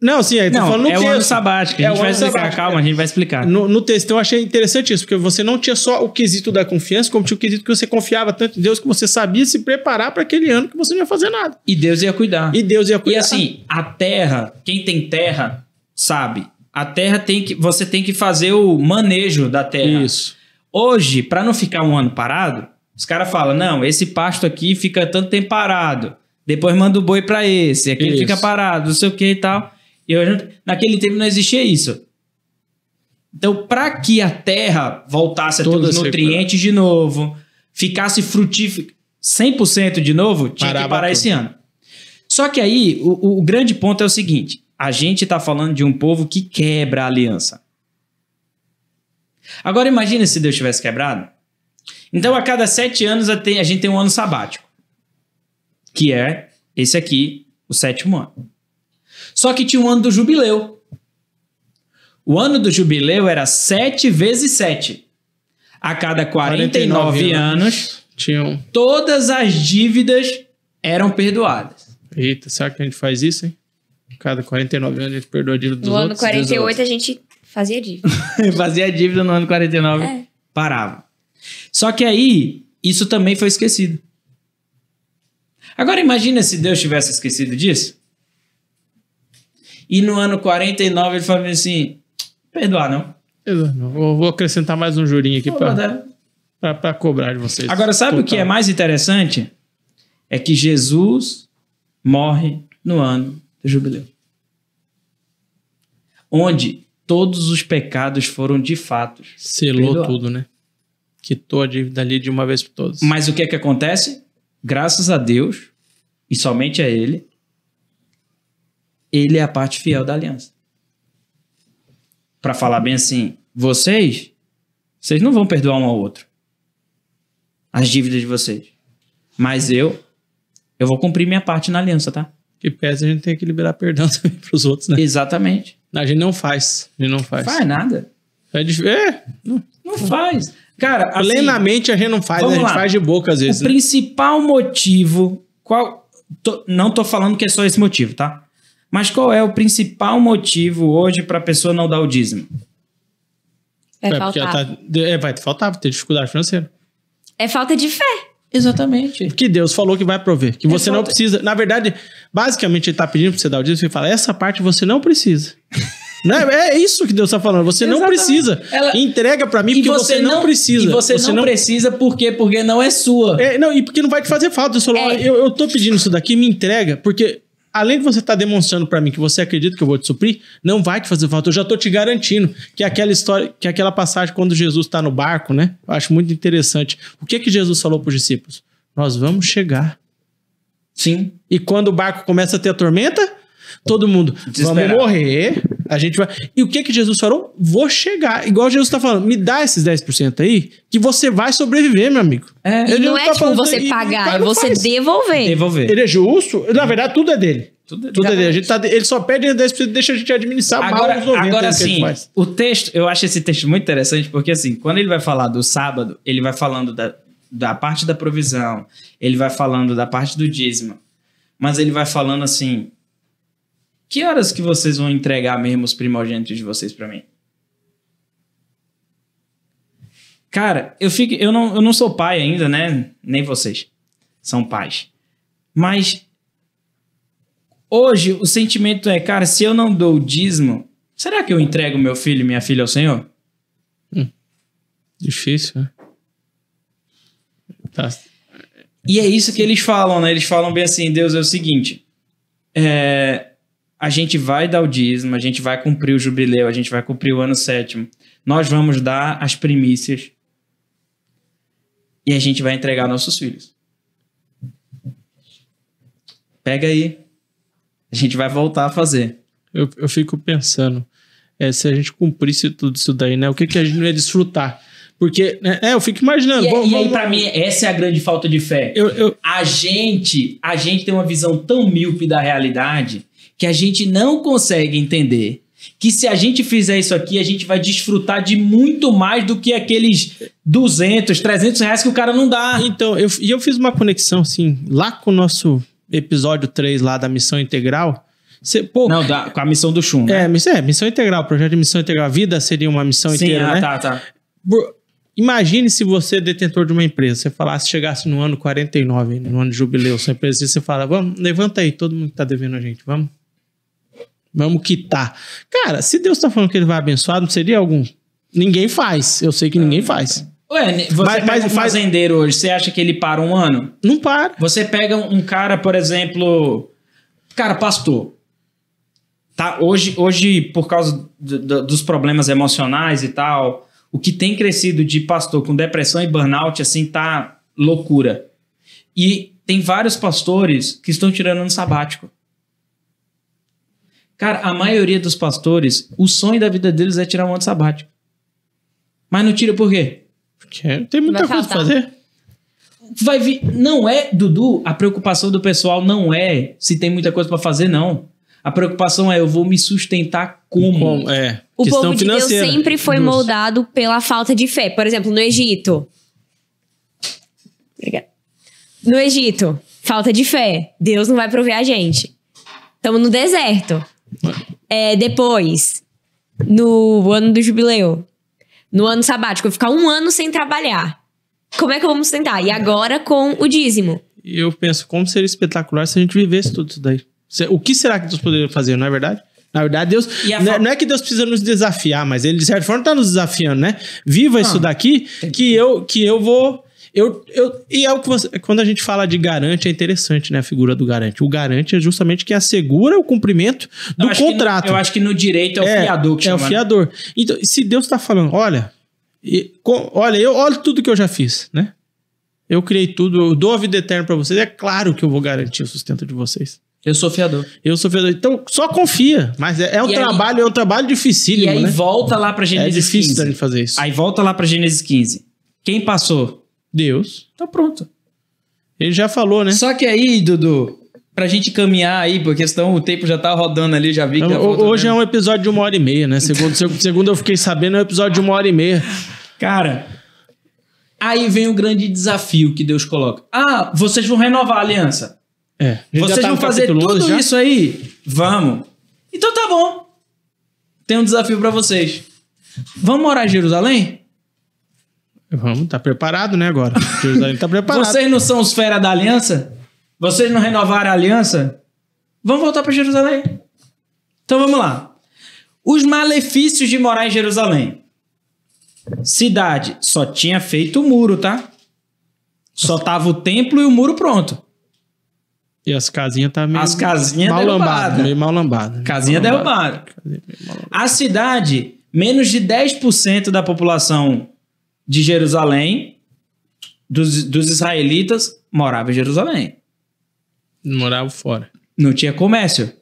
Não, sim, aí tô falando no texto. É o ano sabático, a gente vai explicar, calma, a gente vai explicar. No texto, então eu achei interessante isso, porque você não tinha só o quesito da confiança, como tinha o quesito que você confiava tanto em Deus, que você sabia se preparar para aquele ano que você não ia fazer nada. E Deus ia cuidar. E assim, a terra, quem tem terra, sabe, a terra você tem que fazer o manejo da terra. Isso. Hoje, para não ficar um ano parado, os caras falam, não, esse pasto aqui fica tanto tempo parado, depois manda o boi para esse, aquele fica parado, não sei o que e tal... Naquele tempo não existia isso. Então, para que a terra voltasse a ter os nutrientes de novo, ficasse frutífera 100% de novo, tinha que parar esse ano. Só que aí, o grande ponto é o seguinte, a gente está falando de um povo que quebra a aliança. Agora, imagina se Deus tivesse quebrado. Então, a cada 7 anos, a gente tem um ano sabático, que é esse aqui, o 7º ano. Só que tinha um ano do jubileu. O ano do jubileu era 7 vezes 7. A cada 49 anos, todas as dívidas eram perdoadas. Eita, será que a gente faz isso, hein? Cada 49 anos a gente perdoa a dívida dos outros. No ano 48 a gente fazia dívida. Fazia dívida no ano 49, parava. Só que aí, isso também foi esquecido. Agora imagina se Deus tivesse esquecido disso. E no ano 49 ele falou assim, perdoar não. Vou acrescentar mais um jurinho aqui para cobrar de vocês. Agora sabe o que é mais interessante? É que Jesus morre no ano do jubileu. Onde todos os pecados foram de fato selou perdoados. Tudo, né? Quitou a dívida ali de uma vez por todas. Mas o que é que acontece? Graças a Deus, e somente a Ele é a parte fiel da aliança. pra falar bem assim, vocês não vão perdoar um ao outro as dívidas de vocês. Mas eu vou cumprir minha parte na aliança, tá? Que pesa a gente tem que liberar perdão também pros outros, né? Exatamente. A gente não faz. Faz nada. Não faz. Cara, assim, plenamente a gente não faz, né? A gente faz de boca às vezes. O principal motivo... não tô falando que é só esse motivo, tá? Mas qual é o principal motivo hoje pra pessoa não dar o dízimo? Vai faltar. Vai faltar, vai ter dificuldade financeira. É falta de fé. Exatamente. Que Deus falou que vai prover. Que você não precisa... Na verdade, basicamente ele tá pedindo pra você dar o dízimo. Ele fala, essa parte você não precisa. Não é isso que Deus tá falando. Você não precisa. Entrega pra mim porque você não precisa. E você não precisa por quê? Porque não é sua. E porque não vai te fazer falta. Eu tô pedindo isso daqui, me entrega, porque além de você estar demonstrando pra mim que você acredita que eu vou te suprir, não vai te fazer falta. Eu já tô te garantindo que aquela história, que aquela passagem quando Jesus tá no barco, né? Eu acho muito interessante. O que Jesus falou pros discípulos? Nós vamos chegar. Sim. E quando o barco começa a ter a tormenta, todo mundo, vamos morrer, a gente vai... E o que Jesus falou? Vou chegar. Igual Jesus tá falando, me dá esses 10% aí, que você vai sobreviver, meu amigo. E não é tipo você pagar, é você devolver. Ele é justo? Na verdade, tudo é dele. Tudo é dele. Ele só pede 10% e deixa a gente administrar mal os 90%. Agora, assim, o texto, eu acho esse texto muito interessante, porque assim, quando ele vai falar do sábado, ele vai falando da parte da provisão, ele vai falando da parte do dízimo, mas ele vai falando assim... Que horas que vocês vão entregar mesmo os primogênitos de vocês pra mim? Cara, eu não sou pai ainda, né? Nem vocês são pais. Mas hoje o sentimento é, cara, se eu não dou o dízimo, será que eu entrego meu filho e minha filha ao Senhor? Difícil, né? Tá. E é isso que eles falam, né? Eles falam bem assim, Deus, é o seguinte... A gente vai dar o dízimo, a gente vai cumprir o jubileu, a gente vai cumprir o ano 7º. Nós vamos dar as primícias e a gente vai entregar nossos filhos. Pega aí. A gente vai voltar a fazer. Eu fico pensando, se a gente cumprisse tudo isso daí, né? O que a gente não ia desfrutar? Porque, eu fico imaginando... E aí, pra mim, essa é a grande falta de fé. A gente tem uma visão tão míope da realidade... que a gente não consegue entender que se a gente fizer isso aqui, a gente vai desfrutar de muito mais do que aqueles 200, 300 reais que o cara não dá. Então, eu fiz uma conexão, assim, lá com o nosso episódio 3 lá da Missão Integral. Com a missão do Chum, né? Missão Integral, projeto de Missão Integral. A vida seria uma missão inteira, né? Tá. Imagine se você é detentor de uma empresa, você falasse, chegasse no ano 49, no ano de jubileu, sua empresa, você fala, vamos, levanta aí, todo mundo que tá devendo a gente, Vamos quitar. Cara, se Deus tá falando que ele vai abençoar, não seria algum... Ninguém faz. Eu sei que ninguém faz. Ué, pega um fazendeiro hoje, você acha que ele para um ano? Não para. Você pega um cara, por exemplo... Cara, pastor. Tá? Hoje por causa dos problemas emocionais e tal, o que tem crescido de pastor com depressão e burnout, assim, tá loucura. E tem vários pastores que estão tirando ano sabático. Cara, a maioria dos pastores, o sonho da vida deles é tirar um ano sabático. Mas não tira por quê? Porque tem muita coisa pra fazer. Vai vir... Não é, Dudu, a preocupação do pessoal não é se tem muita coisa pra fazer, não. A preocupação é, eu vou me sustentar como? O povo de Deus sempre foi moldado pela falta de fé. Por exemplo, no Egito. Obrigada. No Egito, falta de fé. Deus não vai prover a gente. Estamos no deserto. Depois, no ano do jubileu, no ano sabático, eu ficar um ano sem trabalhar. Como é que eu vou me sustentar? E agora com o dízimo. E eu penso, como seria espetacular se a gente vivesse tudo isso daí. O que será que Deus poderia fazer, não é verdade? Na verdade, Deus... Não é que Deus precisa nos desafiar, mas Ele, de certa forma, está nos desafiando, né? Viva isso daqui, que eu vou... E é o que quando a gente fala de garante, é interessante, né? A figura do garante. O garante é justamente que assegura o cumprimento do contrato. Eu acho que no direito é o fiador que chama. É o fiador. Então, se Deus está falando, olha tudo que eu já fiz, né? Eu criei tudo, eu dou a vida eterna para vocês. É claro que eu vou garantir o sustento de vocês. Eu sou fiador. Eu sou fiador. Então, só confia. Mas é um trabalho dificílimo, E aí né? volta lá pra Gênesis 15. É difícil da gente fazer isso. Aí volta lá pra Gênesis 15. Quem passou? Deus. Então pronto. Ele já falou, né? Só que aí, Dudu, pra gente caminhar aí, porque senão o tempo já tá rodando ali, já vi que... Hoje é um episódio de 1h30, né? Segundo eu fiquei sabendo, é um episódio de 1h30. Cara, aí vem o grande desafio que Deus coloca. Ah, vocês vão renovar a aliança. Vocês vão fazer tudo isso aí? Vamos. Então tá bom. Tem um desafio pra vocês. Vamos morar em Jerusalém? Vamos, tá preparado, né, agora? Jerusalém tá preparado. Vocês não são os fera da aliança? Vocês não renovaram a aliança? Vamos voltar pra Jerusalém. Então vamos lá. Os malefícios de morar em Jerusalém. Cidade só tinha feito o muro, tá? Só tava o templo e o muro pronto. E as casinhas tá meio... As casinhas mal derrubadas. meio mal lambada. Casinha derrubada. A cidade, menos de 10% da população de Jerusalém, dos israelitas, morava em Jerusalém. Morava fora. Não tinha comércio.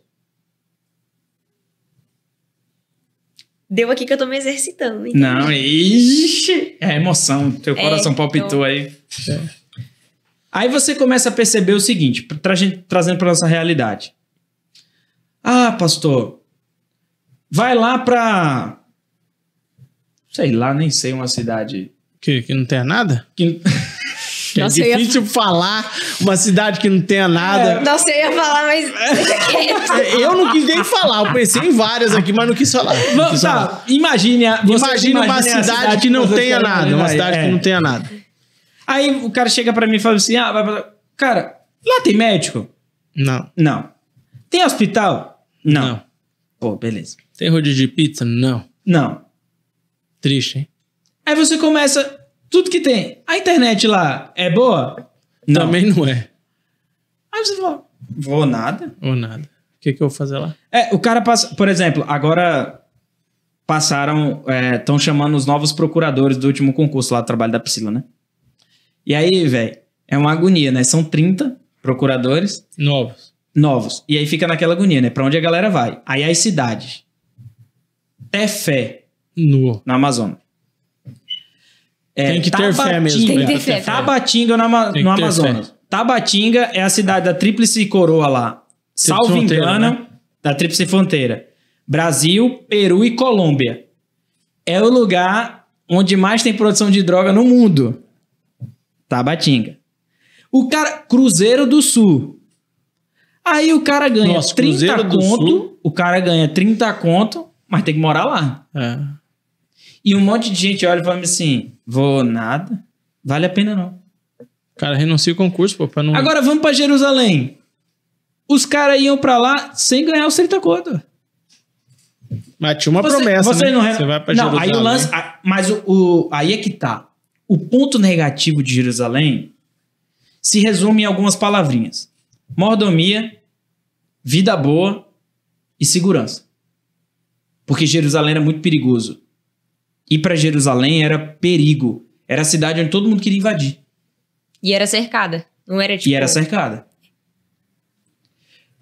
Deu aqui que eu tô me exercitando. Hein? Não, ixi, é emoção. Teu coração palpitou aí. Aí você começa a perceber o seguinte, trazendo para nossa realidade. Ah, pastor, vai lá pra... Sei lá, nem sei uma cidade... Que não tenha nada? Que... Nossa, é difícil falar uma cidade que não tenha nada. Nossa, eu ia falar, mas... Eu não quis nem falar. Eu pensei em várias aqui, mas não quis falar. Tá, imagine uma cidade que não tenha nada. Uma cidade que não tenha nada. Aí o cara chega pra mim e fala assim, cara, lá tem médico? Não. Não. Tem hospital? Não. Pô, beleza. Tem rodízio de pizza? Não. Não. Triste, hein? Aí você começa... Tudo que tem. A internet lá é boa? Não. Também não é. Aí você fala, vou nada. Ou nada. O que eu vou fazer lá? O cara passa... Por exemplo, agora passaram... Estão chamando os novos procuradores do último concurso lá do trabalho da Priscila, né? E aí, velho, é uma agonia, né? São 30 procuradores. Novos. E aí fica naquela agonia, né? Pra onde a galera vai? Aí as cidades. Tefé. Na Amazônia. Tem que ter fé mesmo. Tem que ter fé. Tabatinga no Amazonas. Tabatinga é a cidade da Tríplice Coroa lá. Salvo engano, né? Da Tríplice Fronteira. Brasil, Peru e Colômbia. É o lugar onde mais tem produção de droga no mundo. Tabatinga. O cara... Cruzeiro do Sul. Aí o cara ganha 30 conto. O cara ganha 30 conto, mas tem que morar lá. E um monte de gente olha e fala assim, vou nada, vale a pena não. O cara renuncia o concurso, pô, pra não... Agora vamos pra Jerusalém. Os caras iam pra lá sem ganhar os 30 conto. Mas tinha uma promessa, você né? não Você vai pra Jerusalém. Aí o lance... Mas aí é que tá. O ponto negativo de Jerusalém se resume em algumas palavrinhas. Mordomia, vida boa e segurança. Porque Jerusalém era muito perigoso. Ir pra Jerusalém era perigo. Era a cidade onde todo mundo queria invadir. E era cercada. Não era tipo... E era cercada.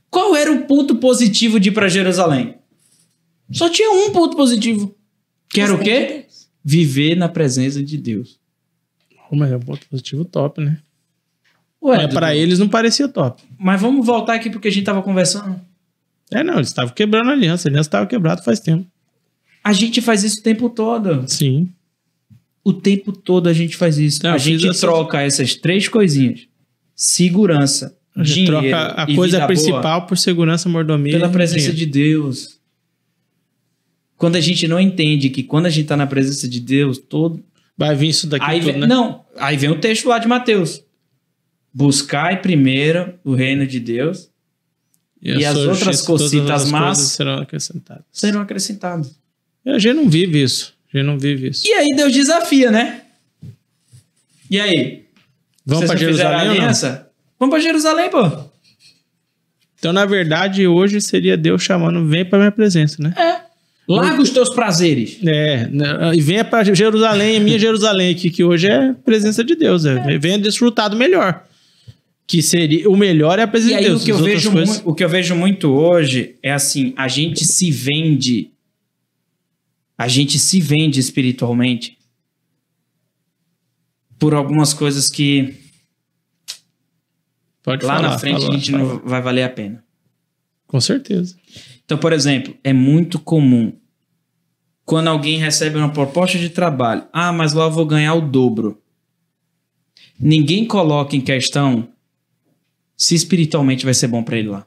Qual era o ponto positivo de ir pra Jerusalém? Só tinha um ponto positivo. Que era o quê? Viver na presença de Deus. Mas é um ponto positivo top, né? Ué, mas pra eles não parecia top. Mas vamos voltar aqui porque a gente tava conversando. Não, eles estavam quebrando a aliança. A aliança estava quebrada faz tempo. A gente faz isso o tempo todo. Sim. O tempo todo a gente faz isso. A gente troca essas 3 coisinhas. Segurança, dinheiro troca a coisa principal por segurança, mordomia. Pela presença de Deus. Quando a gente não entende que quando a gente tá na presença de Deus, todo... Vai vir isso daqui aí tudo, vem, né? Não, aí vem o texto lá de Mateus. Buscai primeiro o reino de Deus e as outras cositas más serão acrescentadas. A gente não vive isso. E aí Deus desafia, né? E aí? Vamos pra Jerusalém ou não? Vamos pra Jerusalém, pô. Então, na verdade, hoje seria Deus chamando, vem pra minha presença, né? Larga os teus prazeres. E venha pra Jerusalém, minha Jerusalém aqui, que hoje é presença de Deus. Venha desfrutar do melhor. Que seria o melhor é a presença E aí de Deus. o que eu vejo muito hoje é assim, a gente se vende espiritualmente por algumas coisas que lá na frente a gente não vai valer a pena. Com certeza. Então, por exemplo, é muito comum quando alguém recebe uma proposta de trabalho, mas lá eu vou ganhar o dobro. Ninguém coloca em questão se espiritualmente vai ser bom para ele lá.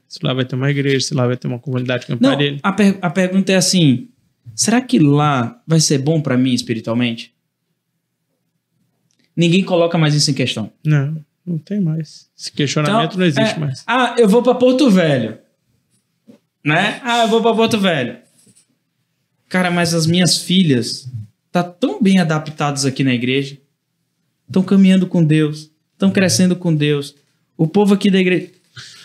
Se lá vai ter uma igreja, se lá vai ter uma comunidade que ampare ele. A pergunta é assim, será que lá vai ser bom para mim espiritualmente? Ninguém coloca mais isso em questão. Não tem mais. Esse questionamento não existe mais. Eu vou para Porto Velho. Né? Eu vou para Porto Velho. Cara, mas as minhas filhas tá tão bem adaptadas aqui na igreja. Estão caminhando com Deus. Estão crescendo com Deus. O povo aqui da igreja...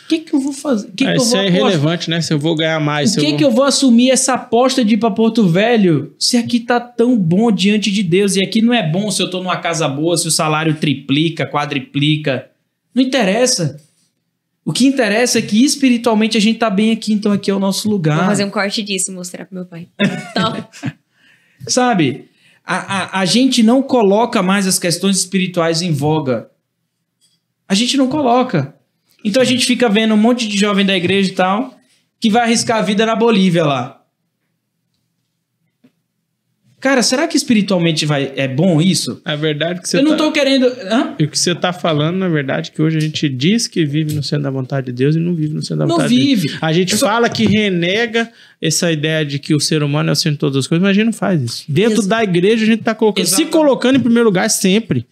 O que eu vou fazer? Isso é irrelevante, né? Se eu vou ganhar mais... que eu vou assumir essa aposta de ir pra Porto Velho se aqui tá tão bom diante de Deus? E aqui não é bom se eu tô numa casa boa, se o salário triplica, quadriplica. Não interessa. O que interessa é que espiritualmente a gente tá bem aqui, então aqui é o nosso lugar. Vou fazer um corte disso e mostrar pro meu pai. Então... Sabe? A gente não coloca mais as questões espirituais em voga. A gente não coloca. Então a gente fica vendo um monte de jovem da igreja e tal, que vai arriscar a vida na Bolívia lá. Cara, será que espiritualmente é bom isso? É verdade que você Eu não tô querendo... E o que você tá falando, na verdade, que hoje a gente diz que vive no centro da vontade de Deus e não vive no centro da vontade de Deus. Não vive. A gente fala que renega essa ideia de que o ser humano é o centro de todas as coisas, mas a gente não faz isso. Dentro da igreja a gente tá colocando... Se colocando em primeiro lugar sempre.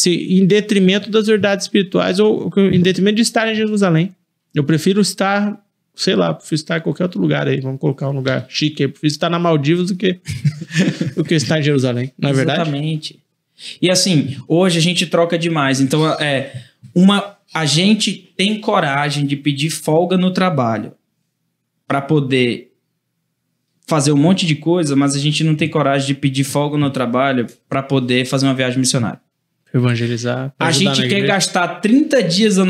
Em detrimento das verdades espirituais ou em detrimento de estar em Jerusalém. Eu prefiro estar, sei lá, prefiro estar em qualquer outro lugar aí. Vamos colocar um lugar chique aí. Prefiro estar na Maldivas do que estar em Jerusalém. Não é verdade? Exatamente. E assim, hoje a gente troca demais. Então, a gente tem coragem de pedir folga no trabalho para poder fazer um monte de coisa, mas a gente não tem coragem de pedir folga no trabalho para poder fazer uma viagem missionária. Evangelizar. A gente quer gastar 30 dias das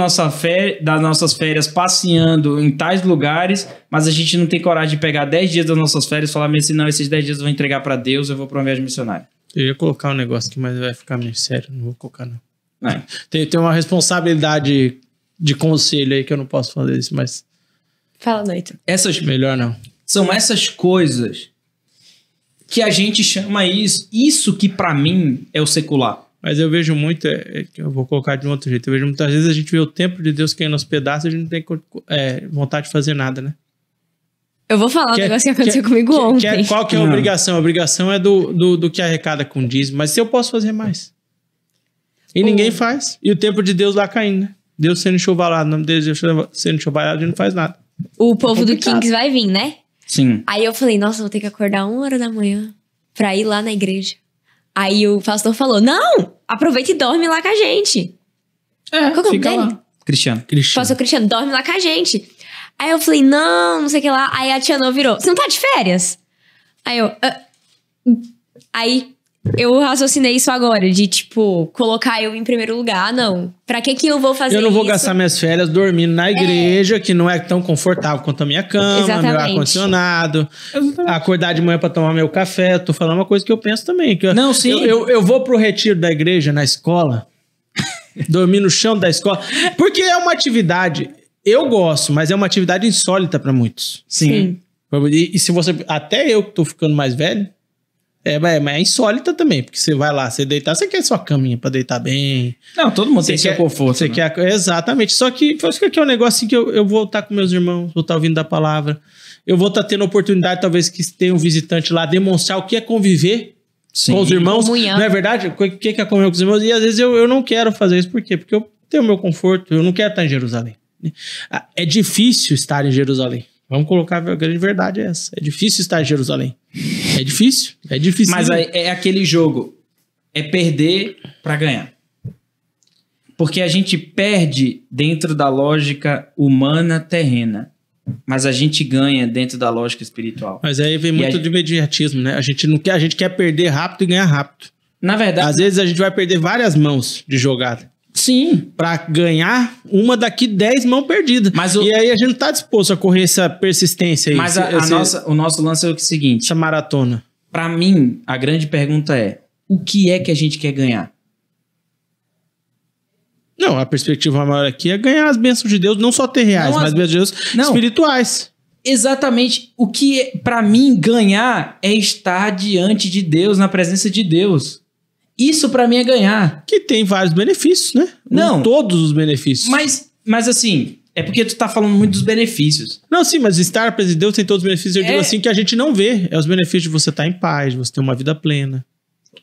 nossas férias passeando em tais lugares, mas a gente não tem coragem de pegar 10 dias das nossas férias e falar assim, não, esses 10 dias eu vou entregar para Deus, eu vou para uma viagem missionária. Eu ia colocar um negócio aqui, mas vai ficar meio sério, não vou colocar não. Tem uma responsabilidade de conselho aí que eu não posso fazer isso, mas... Fala, Noito. Melhor não. São essas coisas que a gente chama isso que para mim é o secular. Mas eu vejo muito, eu vou colocar de um outro jeito, eu vejo muitas vezes a gente vê o templo de Deus caindo aos pedaços e a gente não tem vontade de fazer nada, né? Eu vou falar um negócio que aconteceu comigo ontem. Qual que é a obrigação? A obrigação é do que arrecada com dízimo, mas se eu posso fazer mais. E ninguém faz. E o templo de Deus lá caindo, né? Deus sendo enxovalhado, o nome de Deus sendo enxovalhado, a gente não faz nada. O povo do Kings vai vir, né? Sim. Aí eu falei, nossa, vou ter que acordar 1h da manhã pra ir lá na igreja. Aí o pastor falou, não, aproveita e dorme lá com a gente. Qual fica lá. Cristiano. Pastor Cristiano, dorme lá com a gente. Aí eu falei, não sei o que lá. Aí a tia Nô virou, você não tá de férias? Aí eu raciocinei isso agora, de tipo, colocar eu em primeiro lugar. Não, pra que eu vou fazer isso? Eu não vou gastar minhas férias dormindo na igreja, que não é tão confortável quanto a minha cama, meu ar-condicionado. Acordar de manhã pra tomar meu café. Tô falando uma coisa que eu penso também. Que não, sim. Eu vou pro retiro da igreja, na escola, dormir no chão da escola, porque é uma atividade... Eu gosto, mas é uma atividade insólita pra muitos. Sim. E se você... Até eu que tô ficando mais velho, mas é insólita também, porque você vai lá, você deitar, você quer sua caminha pra deitar bem. Não, todo mundo tem seu conforto. Você quer, exatamente. Só que aqui é um negócio assim que eu vou estar com meus irmãos, vou estar ouvindo da palavra, eu vou estar tendo oportunidade, talvez, que tenha um visitante lá, demonstrar o que é conviver com os irmãos. Comunhão. Não é verdade? O que é conviver com os irmãos? E às vezes eu não quero fazer isso. Por quê? Porque eu tenho o meu conforto, eu não quero estar em Jerusalém. É difícil estar em Jerusalém. Vamos colocar a grande verdade é essa. É difícil estar em Jerusalém. É difícil. Mas é aquele jogo. É perder pra ganhar. Porque a gente perde dentro da lógica humana terrena. Mas a gente ganha dentro da lógica espiritual. Mas aí vem muito de imediatismo, né? A gente quer perder rápido e ganhar rápido. Na verdade... Às vezes a gente vai perder várias mãos de jogada. Sim. Pra ganhar uma daqui 10 mãos perdidas. E aí a gente não tá disposto a correr essa persistência aí. Mas o nosso lance é o seguinte. Essa maratona. Pra mim, a grande pergunta é, o que é que a gente quer ganhar? Não, a perspectiva maior aqui é ganhar as bênçãos de Deus, não só ter reais, mas as bênçãos de Deus espirituais. Exatamente. O que, pra mim, ganhar é estar diante de Deus, na presença de Deus. Isso pra mim é ganhar. Que tem vários benefícios, né? Não. Todos os benefícios. Mas assim, é porque tu tá falando muito dos benefícios. Não, sim, mas estar presente de Deus tem todos os benefícios. Eu digo assim que a gente não vê. É os benefícios de você estar em paz, de você ter uma vida plena.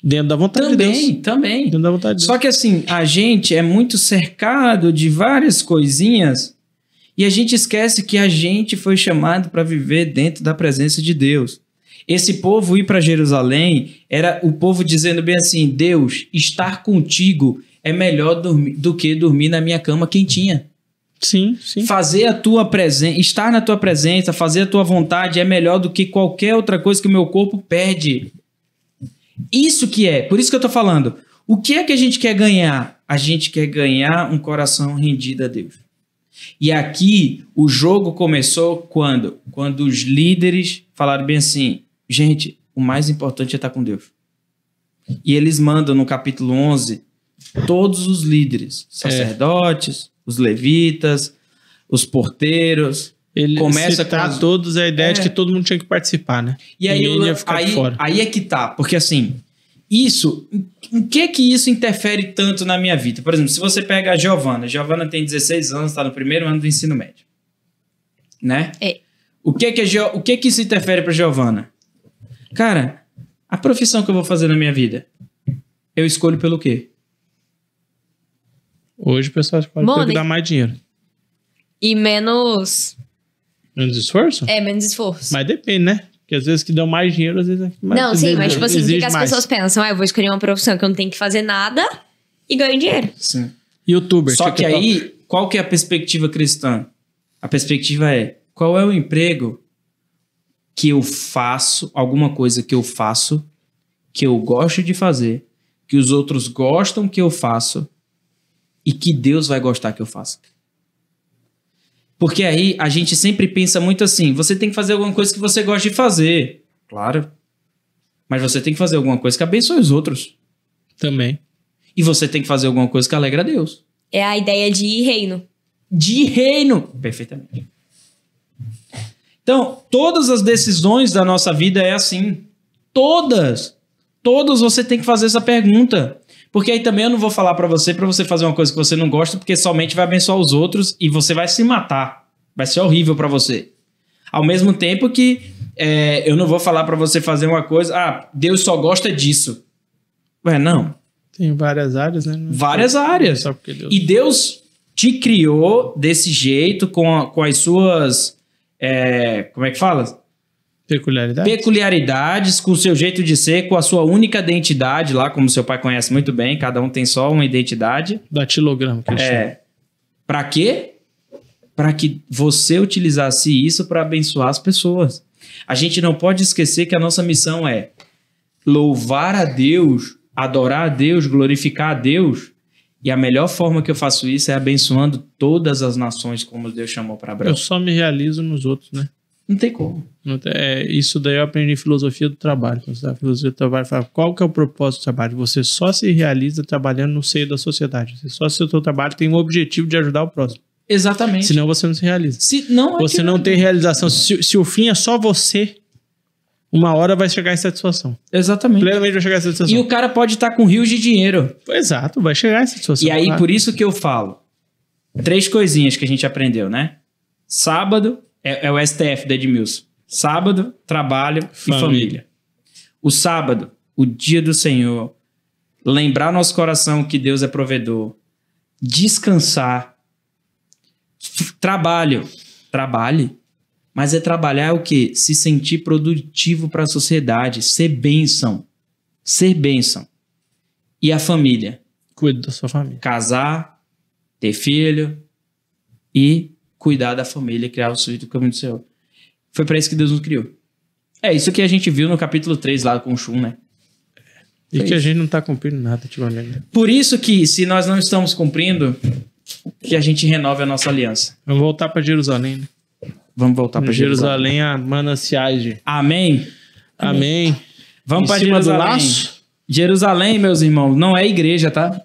Dentro da vontade de Deus. Também. Dentro da vontade de Deus. Só que assim, a gente é muito cercado de várias coisinhas e a gente esquece que a gente foi chamado para viver dentro da presença de Deus. Esse povo ir para Jerusalém era o povo dizendo bem assim, Deus, estar contigo é melhor do que dormir na minha cama quentinha. Sim. Fazer a tua presença, estar na tua presença, fazer a tua vontade é melhor do que qualquer outra coisa que o meu corpo pede. Isso que é, por isso que eu tô falando. O que é que a gente quer ganhar? A gente quer ganhar um coração rendido a Deus. E aqui o jogo começou quando? Quando os líderes falaram bem assim, gente, o mais importante é estar com Deus. E eles mandam no capítulo 11 todos os líderes, sacerdotes, os levitas, os porteiros. Ele começa citar todos a ideia de que todo mundo tinha que participar, né? E aí, ia ficar de fora. Aí é que tá, porque assim, em que isso interfere tanto na minha vida? Por exemplo, se você pega a Giovana tem 16 anos, tá no primeiro ano do ensino médio, né? O que isso interfere pra Giovana? Cara, a profissão que eu vou fazer na minha vida, eu escolho pelo quê? Hoje o pessoal escolhe pelo que dá mais dinheiro. E menos esforço? Menos esforço. Mas depende, né? Porque às vezes que dão mais dinheiro, às vezes é mais. Não, sim, mas tipo assim, o que as pessoas pensam? Eu vou escolher uma profissão que eu não tenho que fazer nada e ganho dinheiro. Sim. YouTuber. Só que aí, qual que é a perspectiva cristã? A perspectiva é, qual é o emprego que eu faço, alguma coisa que eu faço, que eu gosto de fazer, que os outros gostam que eu faço e que Deus vai gostar que eu faça? Porque aí a gente sempre pensa muito assim, você tem que fazer alguma coisa que você gosta de fazer. Claro. Mas você tem que fazer alguma coisa que abençoe os outros. Também. E você tem que fazer alguma coisa que alegra a Deus. É a ideia de reino. De reino. Perfeitamente. Então, todas as decisões da nossa vida é assim. Todas você tem que fazer essa pergunta. Porque aí também eu não vou falar pra você fazer uma coisa que você não gosta, porque somente vai abençoar os outros e você vai se matar. Vai ser horrível pra você. Ao mesmo tempo que eu não vou falar pra você fazer uma coisa, Deus só gosta disso. Ué, não. Tem várias áreas, né? Várias áreas. Só porque Deus... E Deus te criou desse jeito, com as suas... como é que fala? Peculiaridades, com o seu jeito de ser, com a sua única identidade lá, como seu pai conhece muito bem, cada um tem só uma identidade. Datilograma que ele chama. Pra quê? Para que você utilizasse isso para abençoar as pessoas. A gente não pode esquecer que a nossa missão é louvar a Deus, adorar a Deus, glorificar a Deus. E a melhor forma que eu faço isso é abençoando todas as nações, como Deus chamou para Abraão. Eu só me realizo nos outros, né? Não tem como. Isso daí eu aprendi em filosofia do trabalho. Quando você dá filosofia do trabalho, fala, qual que é o propósito do trabalho? Você só se realiza trabalhando no seio da sociedade. Se o seu trabalho tem o objetivo de ajudar o próximo. Exatamente. Senão você não se realiza. Você não tem realização. Se o fim é só você, uma hora vai chegar em satisfação. Exatamente. Plenamente vai chegar em satisfação. E o cara pode estar com rios de dinheiro. Exato, vai chegar em satisfação. E aí, por isso que eu falo. 3 coisinhas que a gente aprendeu, né? Sábado... É o STF da Edmilson. Sábado, trabalho e família. O sábado, o dia do Senhor. Lembrar nosso coração que Deus é provedor. Descansar. Trabalho. Trabalhe. Mas trabalhar o quê? Se sentir produtivo para a sociedade. Ser bênção. Ser bênção. E a família? Cuida da sua família. Casar, ter filho e... cuidar da família, criar os filhos do caminho do Senhor. Foi para isso que Deus nos criou. É isso que a gente viu no capítulo 3 lá com o Shun, né? E que a gente não tá cumprindo nada ultimamente. Né? Por isso que, se nós não estamos cumprindo, que a gente renove a nossa aliança. Vamos voltar pra Jerusalém, né? Vamos voltar para Jerusalém. Jerusalém, a mananciais de... Amém? Amém. Vamos para cima do Jerusalém. laço? Jerusalém, meus irmãos, não é igreja, tá?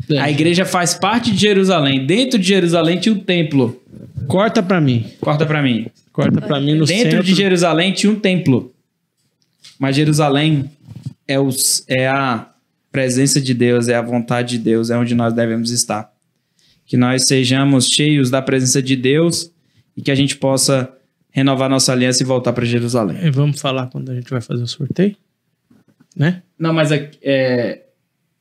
É. A igreja faz parte de Jerusalém. Dentro de Jerusalém tinha um templo. Corta pra mim. Corta pra mim. Corta pra mim no Dentro centro. de Jerusalém tinha um templo. Mas Jerusalém é a presença de Deus, é a vontade de Deus, é onde nós devemos estar. Que nós sejamos cheios da presença de Deus e que a gente possa renovar nossa aliança e voltar para Jerusalém. E vamos falar quando a gente vai fazer o sorteio? Né? Não, mas A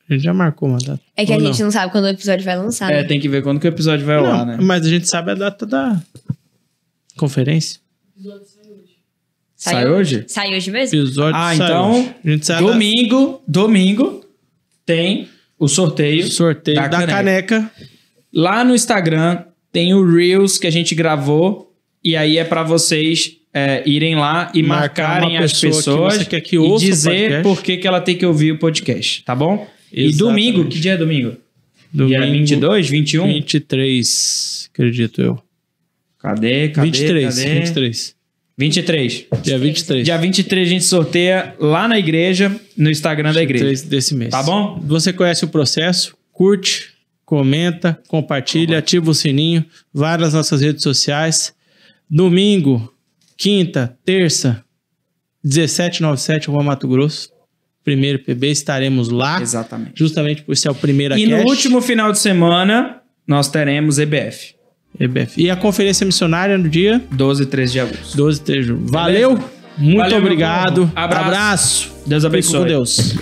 gente já marcou uma data. É que a Ou gente não sabe quando o episódio vai lançar. né? tem que ver quando que o episódio vai ao Não, ar, né? mas a gente sabe a data da conferência. Sai hoje? Sai hoje mesmo? O episódio Ah, sai então, hoje. A gente sabe domingo tem o sorteio, o sorteio da caneca. Lá no Instagram tem o Reels que a gente gravou e aí é pra vocês irem lá e Marcar marcarem uma as pessoa que pessoas você quer que e ouça o dizer podcast. por que ela tem que ouvir o podcast, tá bom? E Exatamente. domingo, que dia é domingo? Dia 22, 21? 23, acredito eu. Cadê? 23. 23. Dia 23. Dia 23 a gente sorteia lá na igreja, no Instagram da igreja. 23 desse mês. Tá bom? Você conhece o processo? Curte, comenta, compartilha, ativa o sininho, vai nas nossas redes sociais. Domingo, quinta, terça, 1797, Rua Mato Grosso. Primeiro PB, estaremos lá. Exatamente. Justamente por ser o primeiro E no último final de semana, nós teremos EBF. EBF. E a conferência missionária no dia 12 e 13 de agosto. 12 de julho. Valeu, muito Valeu, meu obrigado. povo. Abraço. Deus Fique abençoe. com Deus.